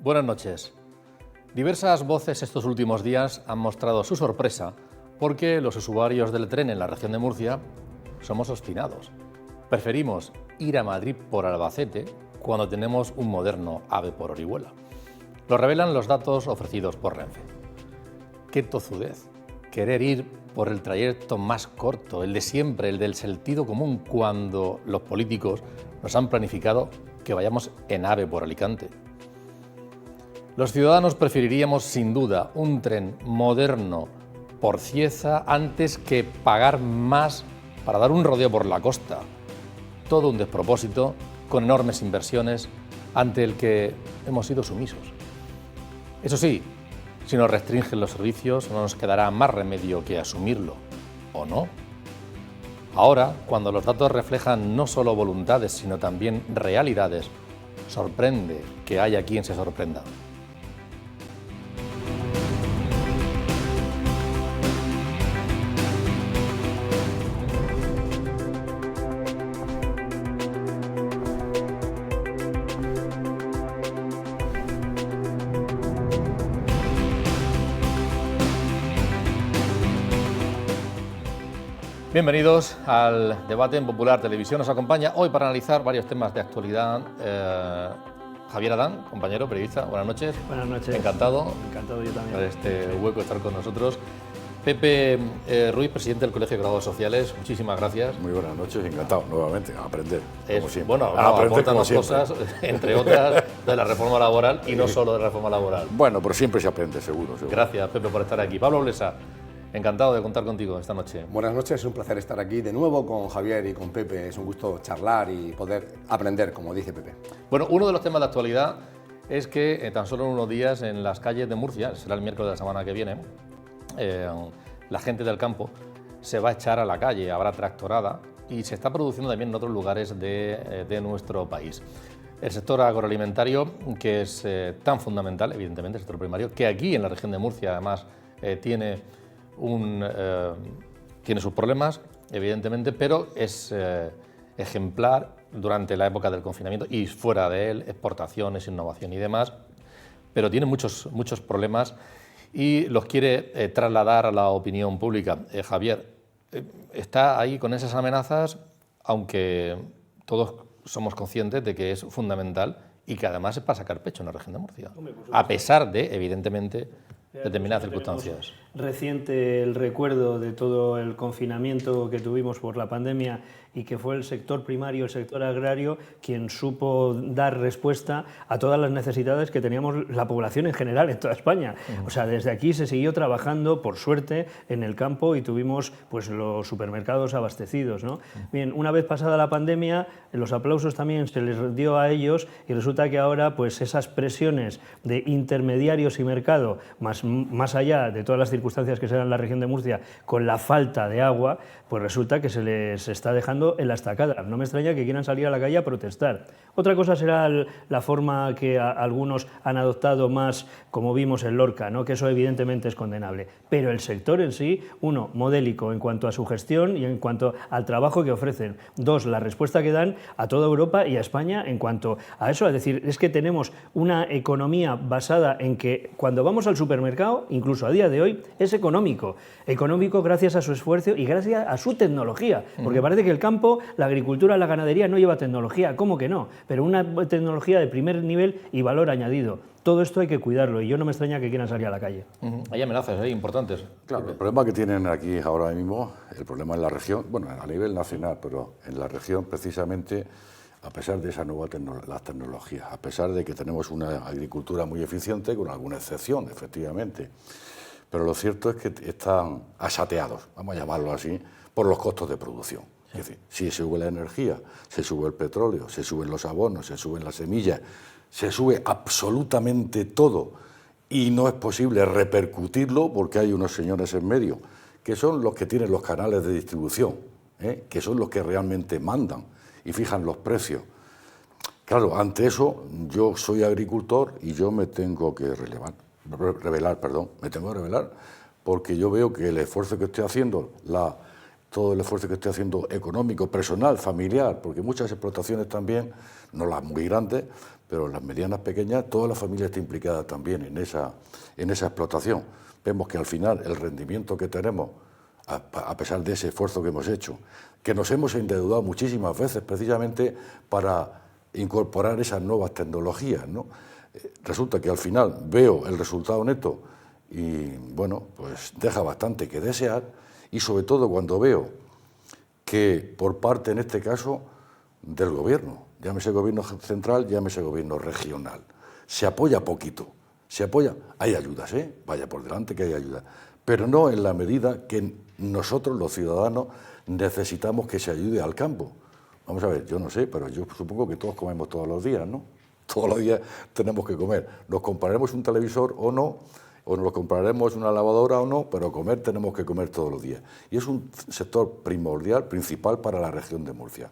Buenas noches. Diversas voces estos últimos días han mostrado su sorpresa porque los usuarios del tren en la región de Murcia somos obstinados. Preferimos ir a Madrid por Albacete cuando tenemos un moderno AVE por Orihuela. Lo revelan los datos ofrecidos por Renfe. ¡Qué tozudez! Querer ir por el trayecto más corto, el de siempre, el del sentido común, cuando los políticos nos han planificado que vayamos en AVE por Alicante. Los ciudadanos preferiríamos sin duda un tren moderno por Cieza antes que pagar más para dar un rodeo por la costa. Todo un despropósito, con enormes inversiones, ante el que hemos sido sumisos. Eso sí, si nos restringen los servicios, no nos quedará más remedio que asumirlo, ¿o no? Ahora, cuando los datos reflejan no solo voluntades, sino también realidades, sorprende que haya quien se sorprenda. Bienvenidos al debate en Popular Televisión. Nos acompaña hoy para analizar varios temas de actualidad Javier Adán, compañero periodista. Buenas noches. Buenas noches. Encantado. Encantado yo también. Por este hueco estar con nosotros. Pepe Ruiz, presidente del Colegio de Graduados Sociales. Muchísimas gracias. Muy buenas noches, encantado nuevamente a aprender. Como siempre. Bueno, aportarnos cosas, entre otras, de la reforma laboral y no solo de la reforma laboral. Bueno, pero siempre se aprende, seguro. Gracias, Pepe, por estar aquí. Pablo Blesa. Encantado de contar contigo esta noche. Buenas noches, es un placer estar aquí de nuevo con Javier y con Pepe. Es un gusto charlar y poder aprender, como dice Pepe. Bueno, uno de los temas de actualidad es que tan solo en unos días en las calles de Murcia, será el miércoles de la semana que viene, la gente del campo se va a echar a la calle, habrá tractorada y se está produciendo también en otros lugares de nuestro país. El sector agroalimentario, que es tan fundamental, evidentemente, el sector primario, que aquí en la región de Murcia además tiene sus problemas, evidentemente, pero es ejemplar durante la época del confinamiento y fuera de él, exportaciones, innovación y demás, pero tiene muchos problemas y los quiere trasladar a la opinión pública. Javier, está ahí con esas amenazas, aunque todos somos conscientes de que es fundamental y que además es para sacar pecho en la región de Murcia, a pesar de, evidentemente, determinadas circunstancias. Reciente el recuerdo de todo el confinamiento que tuvimos por la pandemia y que fue el sector primario, el sector agrario, quien supo dar respuesta a todas las necesidades que teníamos la población en general en toda España. O sea, desde aquí se siguió trabajando, por suerte, en el campo y tuvimos pues los supermercados abastecidos, ¿no? Bien, una vez pasada la pandemia, los aplausos también se les dio a ellos y resulta que ahora pues esas presiones de intermediarios y mercado, más allá de todas las circunstancias que se dan en la región de Murcia, con la falta de agua, pues resulta que se les está dejando en la estacada. No me extraña que quieran salir a la calle a protestar. Otra cosa será la forma que algunos han adoptado más, como vimos en Lorca, ¿no? Que eso evidentemente es condenable. Pero el sector en sí, uno, modélico en cuanto a su gestión y en cuanto al trabajo que ofrecen. Dos, la respuesta que dan a toda Europa y a España en cuanto a eso. Es decir, es que tenemos una economía basada en que cuando vamos al supermercado, incluso a día de hoy, es económico. Económico gracias a su esfuerzo y gracias a su tecnología. Porque parece que el campo, la agricultura, la ganadería no lleva tecnología. ¿Cómo que no? Pero una tecnología de primer nivel y valor añadido. Todo esto hay que cuidarlo y yo no me extraña que quieran salir a la calle. Hay amenazas importantes. Claro, el problema que tienen aquí ahora mismo, el problema en la región, bueno, a nivel nacional, pero en la región precisamente, a pesar de esa nueva las tecnologías, a pesar de que tenemos una agricultura muy eficiente, con alguna excepción, efectivamente, pero lo cierto es que están asateados, vamos a llamarlo así, por los costos de producción. Es decir, si se sube la energía, se sube el petróleo, se suben los abonos, se suben las semillas, se sube absolutamente todo y no es posible repercutirlo porque hay unos señores en medio que son los que tienen los canales de distribución, que son los que realmente mandan y fijan los precios. Claro, ante eso yo soy agricultor y yo me tengo que revelar porque yo veo que el esfuerzo que estoy haciendo, todo el esfuerzo que estoy haciendo económico, personal, familiar, porque muchas explotaciones también, no las muy grandes, pero las medianas pequeñas, toda la familia está implicada también en esa explotación. Vemos que al final el rendimiento que tenemos, a pesar de ese esfuerzo que hemos hecho, que nos hemos endeudado muchísimas veces precisamente para incorporar esas nuevas tecnologías, ¿no? Resulta que al final veo el resultado neto y, bueno, pues deja bastante que desear, y sobre todo cuando veo que por parte, en este caso, del gobierno, llámese gobierno central, llámese gobierno regional, se apoya poquito, se apoya, hay ayudas, vaya por delante que hay ayudas, pero no en la medida que nosotros, los ciudadanos, necesitamos que se ayude al campo. Vamos a ver, yo no sé, pero yo supongo que todos comemos todos los días, ¿no? Todos los días tenemos que comer. Nos compraremos un televisor o no, o nos compraremos una lavadora o no, pero comer tenemos que comer todos los días. Y es un sector primordial, principal para la región de Murcia.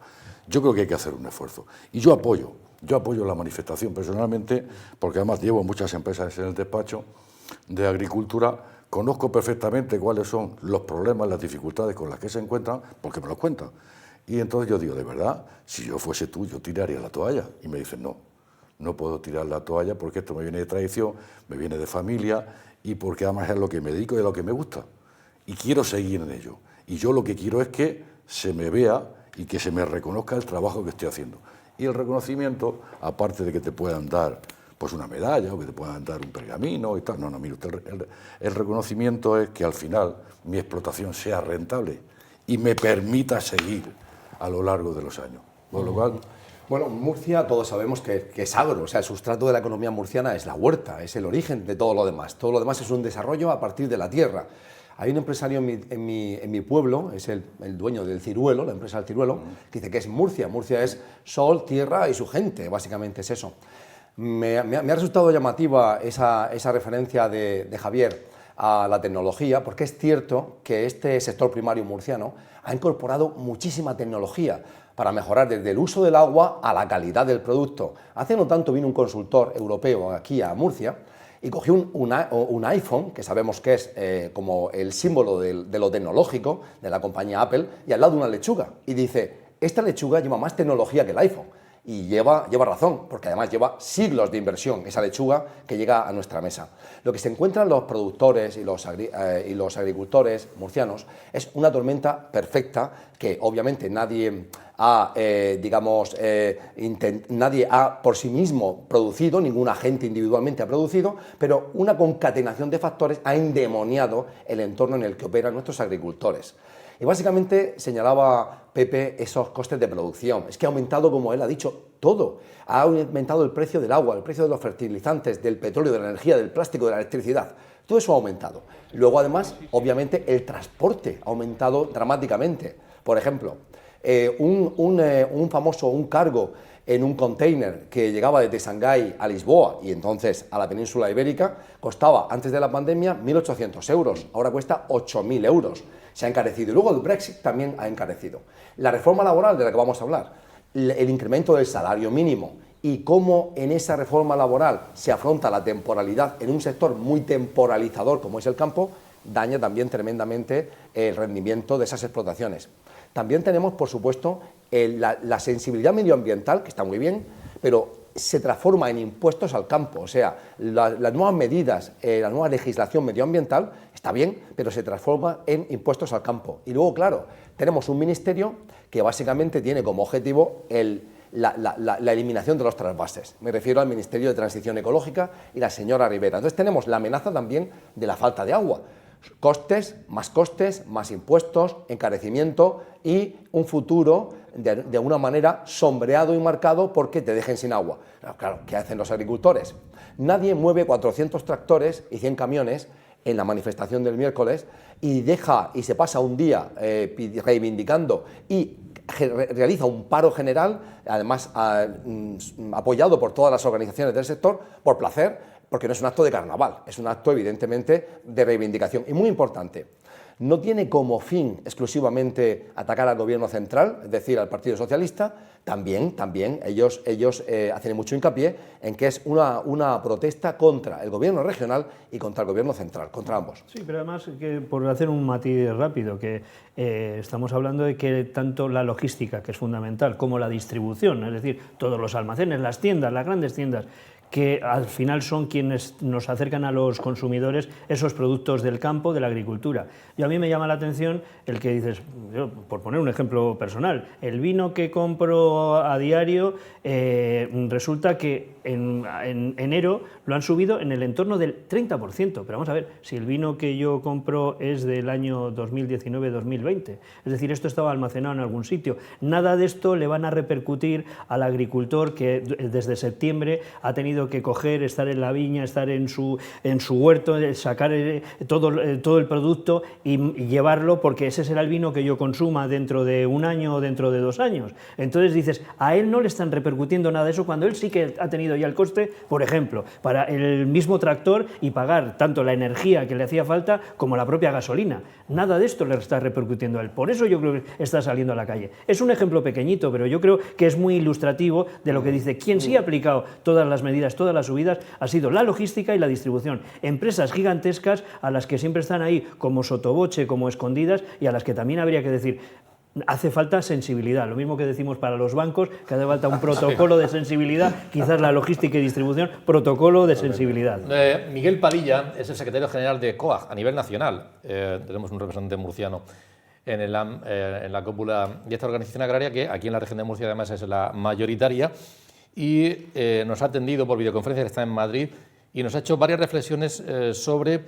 Yo creo que hay que hacer un esfuerzo. Y yo apoyo la manifestación personalmente, porque además llevo muchas empresas en el despacho de agricultura, conozco perfectamente cuáles son los problemas, las dificultades con las que se encuentran, porque me los cuentan. Y entonces yo digo, de verdad, si yo fuese tú, yo tiraría la toalla. Y me dicen, no puedo tirar la toalla porque esto me viene de tradición, me viene de familia y porque además es lo que me dedico y es lo que me gusta. Y quiero seguir en ello. Y yo lo que quiero es que se me vea y que se me reconozca el trabajo que estoy haciendo. Y el reconocimiento, aparte de que te puedan dar pues una medalla o que te puedan dar un pergamino y tal, no, mire usted, el reconocimiento es que al final mi explotación sea rentable y me permita seguir a lo largo de los años. Con lo cual, bueno, Murcia todos sabemos que es agro, o sea, el sustrato de la economía murciana es la huerta, es el origen de todo lo demás. Todo lo demás es un desarrollo a partir de la tierra. Hay un empresario en mi pueblo, es el dueño del Ciruelo, la empresa del Ciruelo, que dice que es Murcia. Murcia es sol, tierra y su gente, básicamente es eso. Me ha resultado llamativa esa referencia de Javier a la tecnología, porque es cierto que este sector primario murciano ha incorporado muchísima tecnología para mejorar desde el uso del agua a la calidad del producto. Hace no tanto vino un consultor europeo aquí a Murcia y cogió un iPhone, que sabemos que es como el símbolo de lo tecnológico de la compañía Apple, y al lado una lechuga. Y dice, esta lechuga lleva más tecnología que el iPhone. Y lleva razón, porque además lleva siglos de inversión esa lechuga que llega a nuestra mesa. Lo que se encuentran los productores y los agricultores murcianos es una tormenta perfecta que obviamente nadie ha por sí mismo producido, ningún agente individualmente ha producido, pero una concatenación de factores ha endemoniado el entorno en el que operan nuestros agricultores. Y básicamente señalaba Pepe esos costes de producción. Es que ha aumentado, como él ha dicho, todo. Ha aumentado el precio del agua, el precio de los fertilizantes, del petróleo, de la energía, del plástico, de la electricidad. Todo eso ha aumentado. Luego, además, obviamente, el transporte ha aumentado dramáticamente. Por ejemplo, un cargo en un container que llegaba desde Shanghái a Lisboa y entonces a la península ibérica costaba, antes de la pandemia, 1.800 euros. Ahora cuesta 8.000 euros. Se ha encarecido. Y luego el Brexit también ha encarecido. La reforma laboral de la que vamos a hablar, el incremento del salario mínimo y cómo en esa reforma laboral se afronta la temporalidad en un sector muy temporalizador como es el campo, daña también tremendamente el rendimiento de esas explotaciones. También tenemos, por supuesto, la sensibilidad medioambiental, que está muy bien, pero se transforma en impuestos al campo. O sea, las nuevas medidas, la nueva legislación medioambiental está bien, pero se transforma en impuestos al campo. Y luego, claro, tenemos un ministerio que básicamente tiene como objetivo la eliminación de los trasvases. Me refiero al Ministerio de Transición Ecológica y la señora Rivera. Entonces tenemos la amenaza también de la falta de agua. Costes, más impuestos, encarecimiento y un futuro de una manera sombreado y marcado porque te dejen sin agua. Claro, ¿qué hacen los agricultores? Nadie mueve 400 tractores y 100 camiones en la manifestación del miércoles y se pasa un día reivindicando y realiza un paro general, además apoyado por todas las organizaciones del sector, por placer, porque no es un acto de carnaval, es un acto evidentemente de reivindicación. Y muy importante, no tiene como fin exclusivamente atacar al gobierno central, es decir, al Partido Socialista. También ellos hacen mucho hincapié en que es una protesta contra el gobierno regional y contra el gobierno central, contra ambos. Sí, pero además, que por hacer un matiz rápido, que estamos hablando de que tanto la logística, que es fundamental, como la distribución, es decir, todos los almacenes, las tiendas, las grandes tiendas, que al final son quienes nos acercan a los consumidores esos productos del campo, de la agricultura. Y a mí me llama la atención el que dices, yo, por poner un ejemplo personal, el vino que compro a diario, resulta que en enero lo han subido en el entorno del 30%, pero vamos a ver, si el vino que yo compro es del año 2019-2020, es decir, esto estaba almacenado en algún sitio, nada de esto le van a repercutir al agricultor que desde septiembre ha tenido que coger, estar en la viña, estar en su huerto, sacar todo el producto y llevarlo, porque ese será el vino que yo consuma dentro de un año o dentro de 2 años. Entonces dices, a él no le están repercutiendo nada de eso, cuando él sí que ha tenido ya el coste, por ejemplo, para el mismo tractor y pagar tanto la energía que le hacía falta como la propia gasolina. Nada de esto le está repercutiendo a él. Por eso yo creo que está saliendo a la calle. Es un ejemplo pequeñito, pero yo creo que es muy ilustrativo de lo que dice. Quien sí ha aplicado todas las medidas, todas las subidas, ha sido la logística y la distribución. Empresas gigantescas a las que siempre están ahí como sotoboche, como escondidas, y a las que también habría que decir, hace falta sensibilidad, lo mismo que decimos para los bancos, que hace falta un protocolo de sensibilidad, quizás la logística y distribución, protocolo de sensibilidad. Miguel Padilla es el secretario general de COAG a nivel nacional. Tenemos un representante murciano en la cúpula de esta organización agraria, que aquí en la región de Murcia además es la mayoritaria, y nos ha atendido por videoconferencia, que está en Madrid, y nos ha hecho varias reflexiones sobre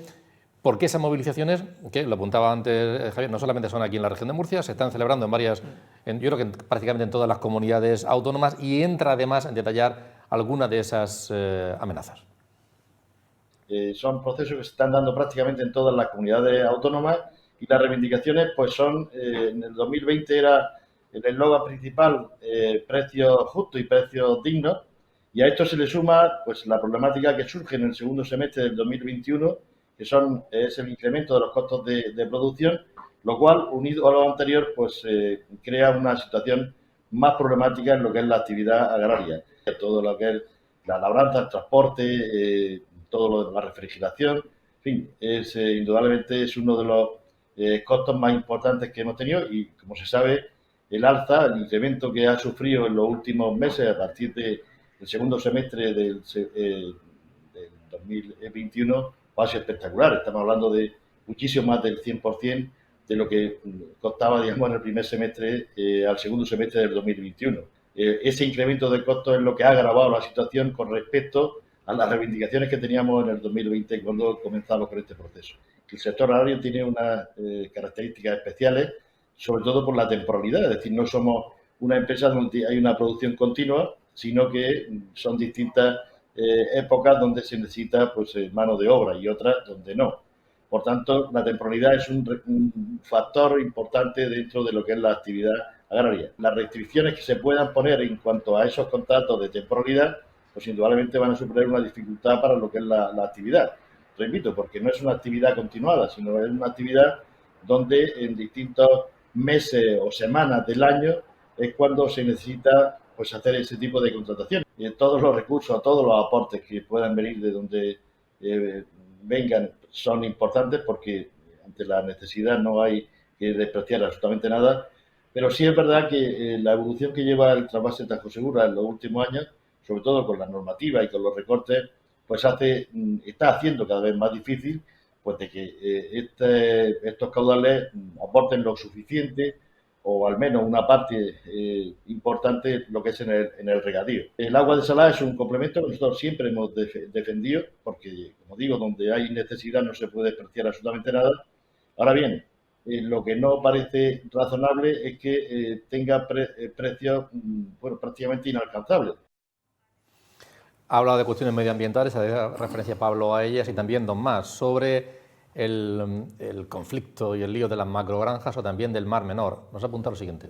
por qué esas movilizaciones, que lo apuntaba antes Javier, no solamente son aquí en la región de Murcia, se están celebrando en varias, yo creo que prácticamente en todas las comunidades autónomas, y entra además en detallar algunas de esas amenazas. Son procesos que se están dando prácticamente en todas las comunidades autónomas, y las reivindicaciones pues son, en el 2020 era el eslogan principal, precios justos y precios dignos, y a esto se le suma pues la problemática que surge en el segundo semestre del 2021, que es el incremento de los costos de producción, lo cual, unido a lo anterior, pues crea una situación más problemática en lo que es la actividad agraria. Todo lo que es la labranza, el transporte, todo lo de la refrigeración, en fin, indudablemente es uno de los costos más importantes que hemos tenido, y como se sabe, el alza, el incremento que ha sufrido en los últimos meses a partir del segundo semestre del 2021 va a ser espectacular. Estamos hablando de muchísimo más del 100% de lo que costaba, digamos, en el primer semestre al segundo semestre del 2021. Ese incremento de costos es lo que ha agravado la situación con respecto a las reivindicaciones que teníamos en el 2020 cuando comenzamos con este proceso. El sector agrario tiene unas características especiales, sobre todo por la temporalidad, es decir, no somos una empresa donde hay una producción continua, sino que son distintas épocas donde se necesita pues mano de obra y otras donde no. Por tanto, la temporalidad es un factor importante dentro de lo que es la actividad agraria. Las restricciones que se puedan poner en cuanto a esos contratos de temporalidad, pues indudablemente van a suponer una dificultad para lo que es la actividad. Repito, porque no es una actividad continuada, sino es una actividad donde en distintos meses o semanas del año es cuando se necesita pues hacer ese tipo de contratación. Todos los recursos, todos los aportes que puedan venir de donde vengan son importantes, porque ante la necesidad no hay que despreciar absolutamente nada, pero sí es verdad que la evolución que lleva el trasvase Tajosegura en los últimos años, sobre todo con la normativa y con los recortes, pues está haciendo cada vez más difícil pues de que estos caudales aporten lo suficiente, o al menos una parte importante, lo que es en el regadío. El agua desalada es un complemento que nosotros siempre hemos defendido, porque, como digo, donde hay necesidad no se puede despreciar absolutamente nada. Ahora bien, lo que no parece razonable es que tenga precios prácticamente inalcanzables. Ha hablado de cuestiones medioambientales, ha hecho referencia Pablo a ellas, y también don Mas, sobre el conflicto y el lío de las macrogranjas o también del Mar Menor. Nos apunta lo siguiente.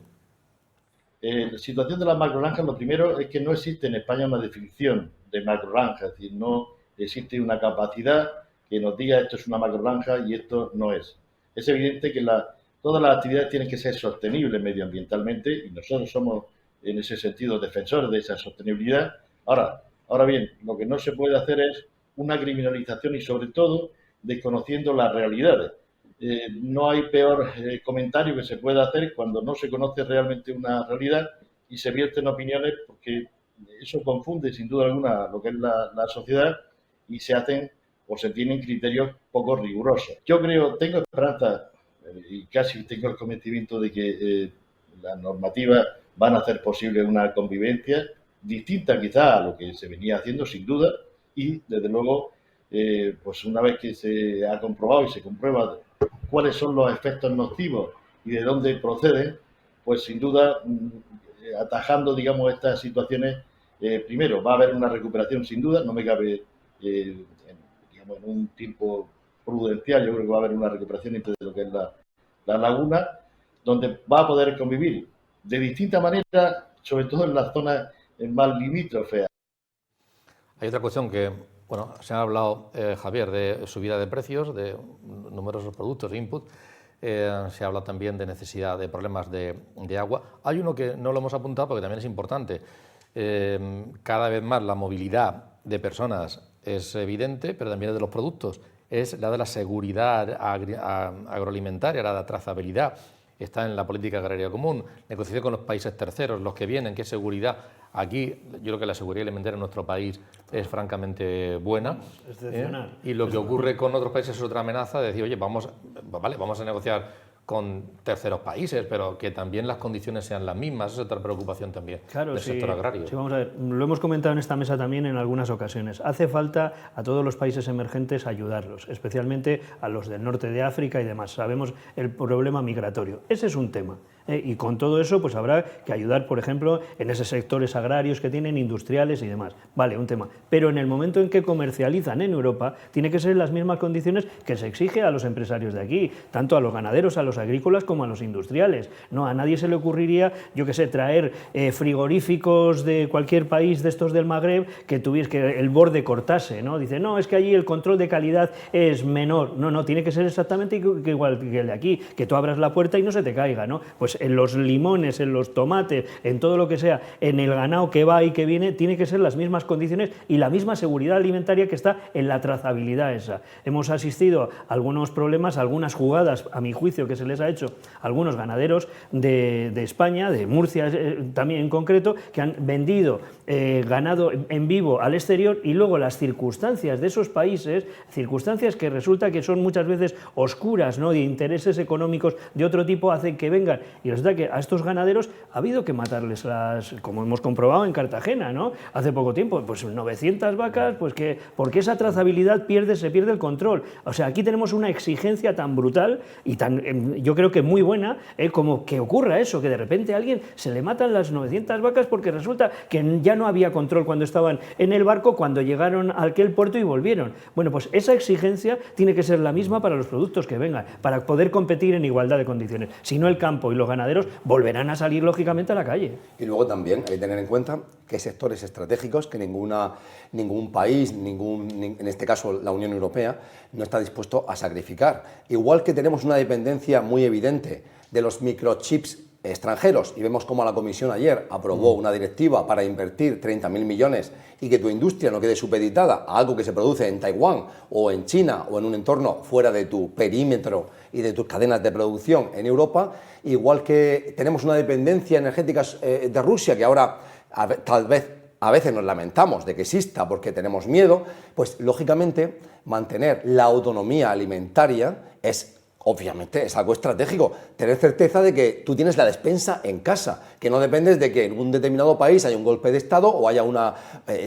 La situación de las macrogranjas, lo primero es que no existe en España una definición de macrogranja, es decir, no existe una capacidad que nos diga esto es una macrogranja y esto no es. es evidente que todas las actividades tienen que ser sostenibles medioambientalmente y nosotros somos en ese sentido defensores de esa sostenibilidad. Ahora bien, lo que no se puede hacer es una criminalización y sobre todo desconociendo las realidades. No hay peor comentario que se pueda hacer cuando no se conoce realmente una realidad y se vierten opiniones, porque eso confunde sin duda alguna lo que es la sociedad y se hacen o se tienen criterios poco rigurosos. Yo tengo esperanza y casi tengo el convencimiento de que las normativas van a hacer posible una convivencia distinta quizá a lo que se venía haciendo, sin duda, y desde luego, pues una vez que se ha comprobado y se comprueba cuáles son los efectos nocivos y de dónde proceden, pues sin duda, atajando, digamos, estas situaciones, primero va a haber una recuperación sin duda, no me cabe, digamos, en un tiempo prudencial, yo creo que va a haber una recuperación de lo que es la laguna, donde va a poder convivir de distinta manera, sobre todo en las zonas más limítrofes. Hay otra cuestión que, bueno, se ha hablado, Javier, de subida de precios de numerosos productos de input. Se habla también de necesidad de problemas de agua. Hay uno que no lo hemos apuntado porque también es importante. Cada vez más la movilidad de personas es evidente, pero también de los productos. Es la de la seguridad agroalimentaria, la de la trazabilidad. Está en la política agraria común, negociación con los países terceros, los que vienen, qué seguridad. Aquí yo creo que la seguridad alimentaria en nuestro país es francamente buena. Excepcional. Y lo que ocurre con otros países es otra amenaza de decir, oye, vamos a negociar con terceros países, pero que también las condiciones sean las mismas. Esa es otra preocupación también del sector agrario. Sí, vamos a ver, lo hemos comentado en esta mesa también en algunas ocasiones. Hace falta a todos los países emergentes ayudarlos, especialmente a los del norte de África y demás. Sabemos el problema migratorio. Ese es un tema. Y con todo eso pues habrá que ayudar, por ejemplo, en esos sectores agrarios que tienen, industriales y demás. Vale, un tema. Pero en el momento en que comercializan en Europa, tiene que ser en las mismas condiciones que se exige a los empresarios de aquí, tanto a los ganaderos, a los agrícolas como a los industriales. No, a nadie se le ocurriría, yo qué sé, traer frigoríficos de cualquier país de estos del Magreb que el borde cortase, ¿no? Dice, no, es que allí el control de calidad es menor. No, tiene que ser exactamente igual que el de aquí, que tú abras la puerta y no se te caiga, ¿no? Pues en los limones, en los tomates, en todo lo que sea, en el ganado que va y que viene, tiene que ser las mismas condiciones y la misma seguridad alimentaria que está en la trazabilidad esa. Hemos asistido a algunos problemas, a algunas jugadas, a mi juicio, que se les ha hecho a algunos ganaderos de España, de Murcia también en concreto, que han vendido ganado en vivo al exterior y luego las circunstancias de esos países, circunstancias que resulta que son muchas veces oscuras, ¿no?, de intereses económicos de otro tipo, hacen que vengan. Y resulta que a estos ganaderos ha habido que matarles como hemos comprobado en Cartagena, ¿no?, hace poco tiempo, pues 900 vacas, pues que porque esa trazabilidad se pierde el control. O sea, aquí tenemos una exigencia tan brutal y tan, yo creo que muy buena, como que ocurra eso, que de repente a alguien se le matan las 900 vacas porque resulta que ya no había control cuando estaban en el barco, cuando llegaron a aquel puerto y volvieron. Bueno, pues esa exigencia tiene que ser la misma para los productos que vengan, para poder competir en igualdad de condiciones. Si no, el campo y los ganaderos volverán a salir lógicamente a la calle. Y luego también hay que tener en cuenta que hay sectores estratégicos que ningún país, en este caso la Unión Europea, no está dispuesto a sacrificar. Igual que tenemos una dependencia muy evidente de los microchips extranjeros y vemos cómo la Comisión ayer aprobó una directiva para invertir 30.000 millones y que tu industria no quede supeditada a algo que se produce en Taiwán o en China o en un entorno fuera de tu perímetro y de tus cadenas de producción en Europa, igual que tenemos una dependencia energética de Rusia que ahora tal vez a veces nos lamentamos de que exista porque tenemos miedo, pues lógicamente mantener la autonomía alimentaria obviamente es algo estratégico, tener certeza de que tú tienes la despensa en casa, que no dependes de que en un determinado país haya un golpe de Estado o haya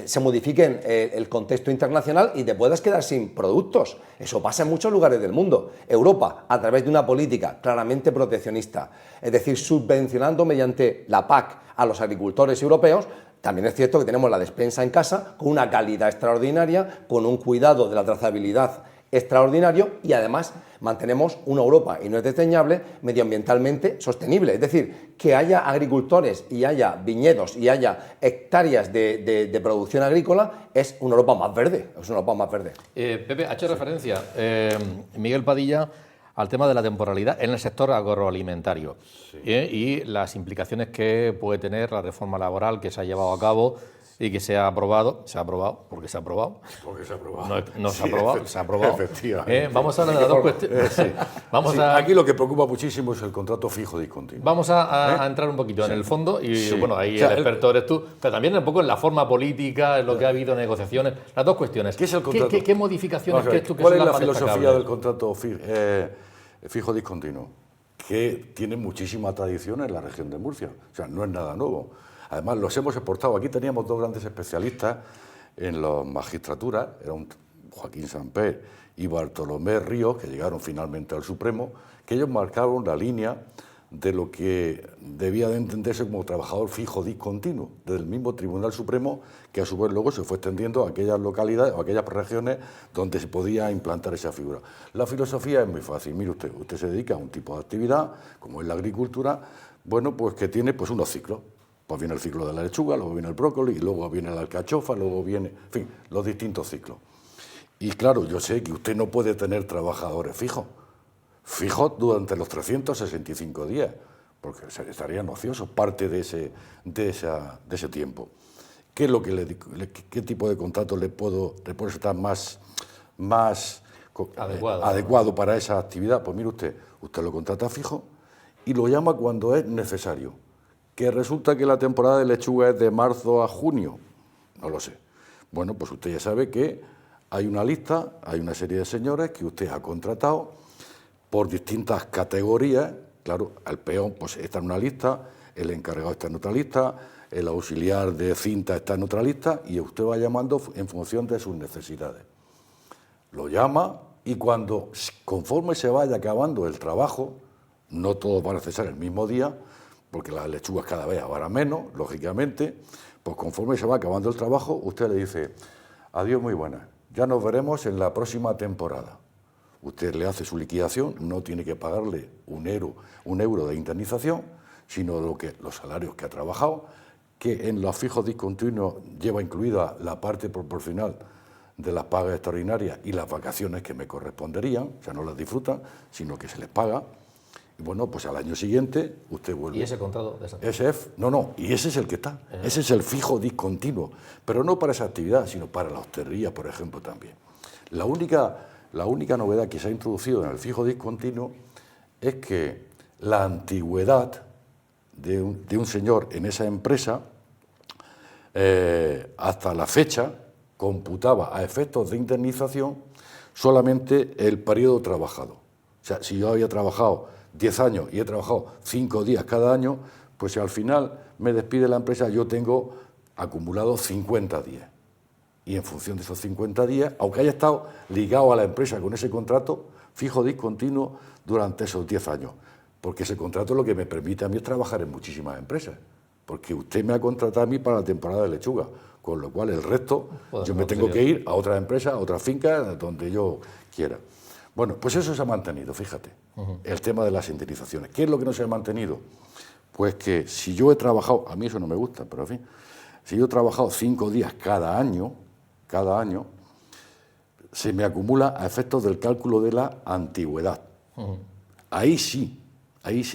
se modifique el contexto internacional y te puedas quedar sin productos. Eso pasa en muchos lugares del mundo. Europa, a través de una política claramente proteccionista, es decir, subvencionando mediante la PAC a los agricultores europeos, también es cierto que tenemos la despensa en casa con una calidad extraordinaria, con un cuidado de la trazabilidad extraordinario y además mantenemos una Europa, y no es desdeñable, medioambientalmente sostenible. Es decir, que haya agricultores y haya viñedos y haya hectáreas de producción agrícola es una Europa más verde. Es una Europa más verde. Pepe, ha hecho referencia Miguel Padilla al tema de la temporalidad en el sector agroalimentario y las implicaciones que puede tener la reforma laboral que se ha llevado a cabo y que se ha aprobado, porque se ha aprobado. Porque se ha aprobado. No se ha aprobado, se ha aprobado. Efectivamente. Vamos a hablar de las dos cuestiones. Aquí lo que preocupa muchísimo es el contrato fijo discontinuo. Vamos a entrar un poquito en el fondo y bueno, ahí el experto eres tú, pero también un poco en la forma política, en lo que ha habido negociaciones, las dos cuestiones. ¿Qué es el contrato? ¿Qué modificaciones crees tú que ¿Cuál son es la las más filosofía destacables? del contrato fijo discontinuo? Que tiene muchísima tradición en la región de Murcia, o sea, no es nada nuevo. Además, los hemos exportado. Aquí teníamos dos grandes especialistas en la magistratura, eran Joaquín Samper y Bartolomé Ríos, que llegaron finalmente al Supremo, que ellos marcaron la línea de lo que debía de entenderse como trabajador fijo discontinuo, desde el mismo Tribunal Supremo, que a su vez luego se fue extendiendo a aquellas localidades o aquellas regiones donde se podía implantar esa figura. La filosofía es muy fácil. Mire usted se dedica a un tipo de actividad, como es la agricultura, bueno, pues que tiene pues unos ciclos. Pues viene el ciclo de la lechuga, luego viene el brócoli, y luego viene la alcachofa, luego viene, en fin, los distintos ciclos. Y claro, yo sé que usted no puede tener trabajadores fijos durante los 365 días, porque estarían ociosos parte de ese tiempo. ¿Qué es lo que qué tipo de contrato le puede estar más adecuado para esa actividad? Pues mire usted lo contrata fijo y lo llama cuando es necesario. ¿Que resulta que la temporada de lechuga es de marzo a junio? No lo sé. Bueno, pues usted ya sabe que hay una lista, hay una serie de señores que usted ha contratado por distintas categorías. Claro, el peón pues está en una lista, el encargado está en otra lista, el auxiliar de cinta está en otra lista y usted va llamando en función de sus necesidades. Lo llama y conforme se vaya acabando el trabajo, no todos van a cesar el mismo día, porque las lechugas cada vez habrá menos, lógicamente, pues conforme se va acabando el trabajo, usted le dice, adiós, muy buenas, ya nos veremos en la próxima temporada. Usted le hace su liquidación, no tiene que pagarle un euro de indemnización, sino los salarios que ha trabajado, que en los fijos discontinuos lleva incluida la parte proporcional de las pagas extraordinarias y las vacaciones que me corresponderían, o sea, no las disfrutan, sino que se les paga. Y bueno, pues al año siguiente usted vuelve. ¿Y ese contrato de esa y ese es el que está. Ese es el fijo discontinuo. Pero no para esa actividad, sino para la hostelería, por ejemplo, también. La única novedad que se ha introducido en el fijo discontinuo es que la antigüedad de un señor en esa empresa, hasta la fecha, computaba a efectos de indemnización solamente el periodo trabajado. O sea, si yo había trabajado 10 años y he trabajado 5 días cada año, pues si al final me despide la empresa, yo tengo acumulado 50 días. Y en función de esos 50 días, aunque haya estado ligado a la empresa con ese contrato, fijo discontinuo durante esos 10 años. Porque ese contrato lo que me permite a mí es trabajar en muchísimas empresas. Porque usted me ha contratado a mí para la temporada de lechuga, con lo cual el resto yo me tengo que ir a otras empresas, a otras fincas, donde yo quiera. Bueno, pues eso se ha mantenido, fíjate, el tema de las indemnizaciones. ¿Qué es lo que no se ha mantenido? Pues que si yo he trabajado, a mí eso no me gusta, pero en fin, si yo he trabajado 5 días cada año, se me acumula a efectos del cálculo de la antigüedad. Ahí sí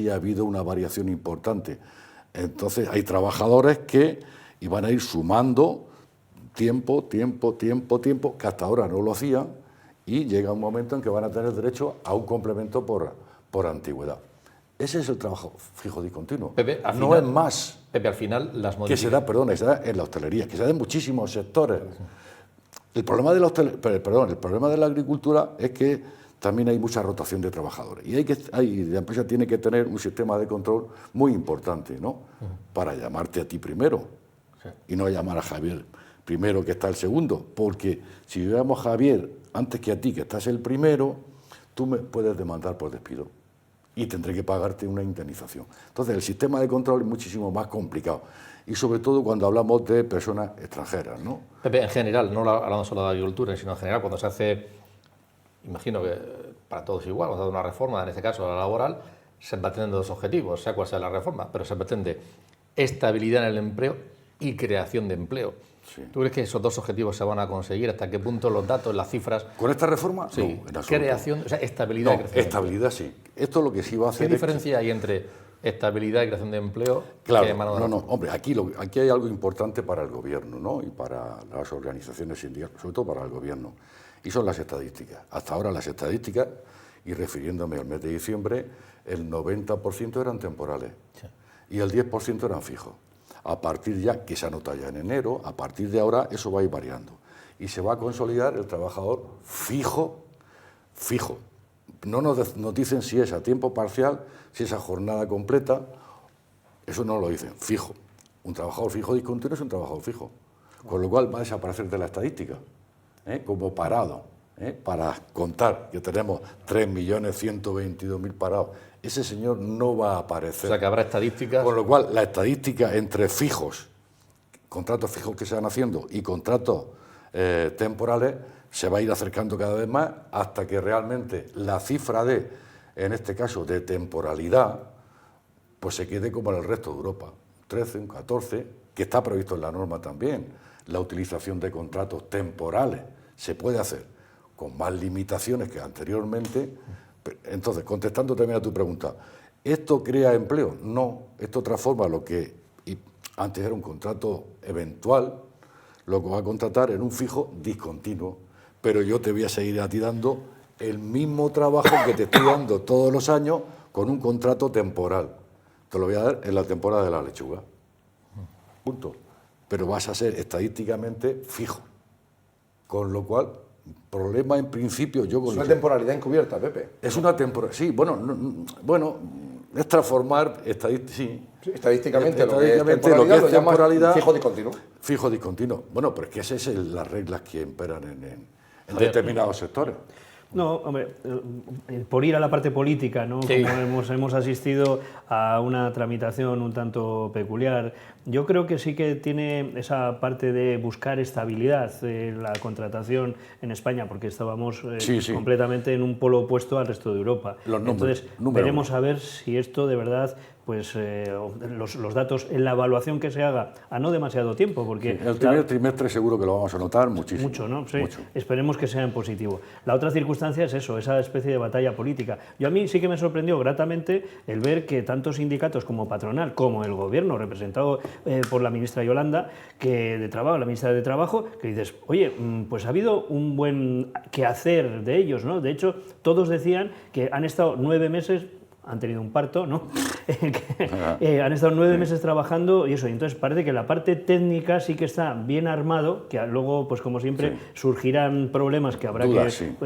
ha habido una variación importante. Entonces hay trabajadores que iban a ir sumando tiempo, que hasta ahora no lo hacían, y llega un momento en que van a tener derecho a un complemento por antigüedad. Ese es el trabajo fijo discontinuo. Pepe, no final, es más. Pepe, al final las que se da en la hostelería, que se da en muchísimos sectores. El problema de la agricultura es que también hay mucha rotación de trabajadores y la empresa tiene que tener un sistema de control muy importante, ¿no? Para llamarte a ti primero y no llamar a Javier primero que está el segundo, porque si yo llamo a Javier antes que a ti que estás el primero, tú me puedes demandar por despido y tendré que pagarte una indemnización. Entonces el sistema de control es muchísimo más complicado y sobre todo cuando hablamos de personas extranjeras, ¿no? Pepe, en general, no hablando solo de agricultura, sino en general cuando se hace, imagino que para todos igual, cuando se hace una reforma, en este caso la laboral, se pretenden dos objetivos, sea cual sea la reforma, pero se pretende estabilidad en el empleo y creación de empleo. Sí. ¿Tú crees que esos dos objetivos se van a conseguir? ¿Hasta qué punto los datos, las cifras? ¿Con esta reforma? Sí. No, en absoluto. Creación, o sea, estabilidad y No, crecimiento. estabilidad sí. Esto lo que sí va a hacer ¿Qué diferencia hay entre estabilidad y creación de empleo? Claro, que mano de no, obra? no, hombre, aquí hay algo importante para el gobierno, ¿no? Y para las organizaciones sindicales, sobre todo para el gobierno, y son las estadísticas. Hasta ahora las estadísticas, y refiriéndome al mes de diciembre, el 90% eran temporales y el 10% eran fijos. A partir ya, que se anota ya en enero, a partir de ahora eso va a ir variando. Y se va a consolidar el trabajador fijo. No nos dicen si es a tiempo parcial, si es a jornada completa, eso no lo dicen, fijo. Un trabajador fijo discontinuo es un trabajador fijo, con lo cual va a desaparecer de la estadística, como parado, para contar que tenemos 3.122.000 parados. Ese señor no va a aparecer. O sea, que habrá estadísticas. Con lo cual, la estadística entre fijos, contratos fijos que se van haciendo y contratos temporales, se va a ir acercando cada vez más hasta que realmente la cifra en este caso, de temporalidad, pues se quede como en el resto de Europa, 13, un 14, que está previsto en la norma también. La utilización de contratos temporales se puede hacer con más limitaciones que anteriormente. Entonces, contestando también a tu pregunta, ¿esto crea empleo? No, esto transforma lo que antes era un contrato eventual, lo que va a contratar en un fijo discontinuo, pero yo te voy a seguir a ti dando el mismo trabajo que te estoy dando todos los años con un contrato temporal. Te lo voy a dar en la temporada de la lechuga. Punto. Pero vas a ser estadísticamente fijo. Con lo cual, problema en principio yo con Es una temporalidad encubierta, Pepe. Es una temporalidad, sí, bueno, es transformar Estadísticamente, lo que es temporalidad, fijo discontinuo. Fijo discontinuo. Bueno, pero es que esas son las reglas que imperan en determinados sectores. No, hombre, por ir a la parte política, ¿no? Sí. Como hemos asistido a una tramitación un tanto peculiar, yo creo que sí que tiene esa parte de buscar estabilidad la contratación en España, porque estábamos completamente en un polo opuesto al resto de Europa. Entonces, veremos a ver si esto de verdad, pues los datos en la evaluación que se haga a no demasiado tiempo, porque el primer trimestre seguro que lo vamos a notar muchísimo. Mucho, ¿no? Sí. Mucho. Esperemos que sea en positivo. La otra circunstancia es eso, esa especie de batalla política. Yo a mí sí que me sorprendió gratamente el ver que tanto sindicatos como patronal, como el gobierno representado por la ministra Yolanda, la ministra de Trabajo, que dices, oye, pues ha habido un buen quehacer de ellos, ¿no? De hecho, todos decían que han estado 9 meses, han tenido un parto, ¿no? Han estado 9 meses trabajando y eso, y entonces parece que la parte técnica sí que está bien armado, que luego, pues como siempre, surgirán problemas que habrá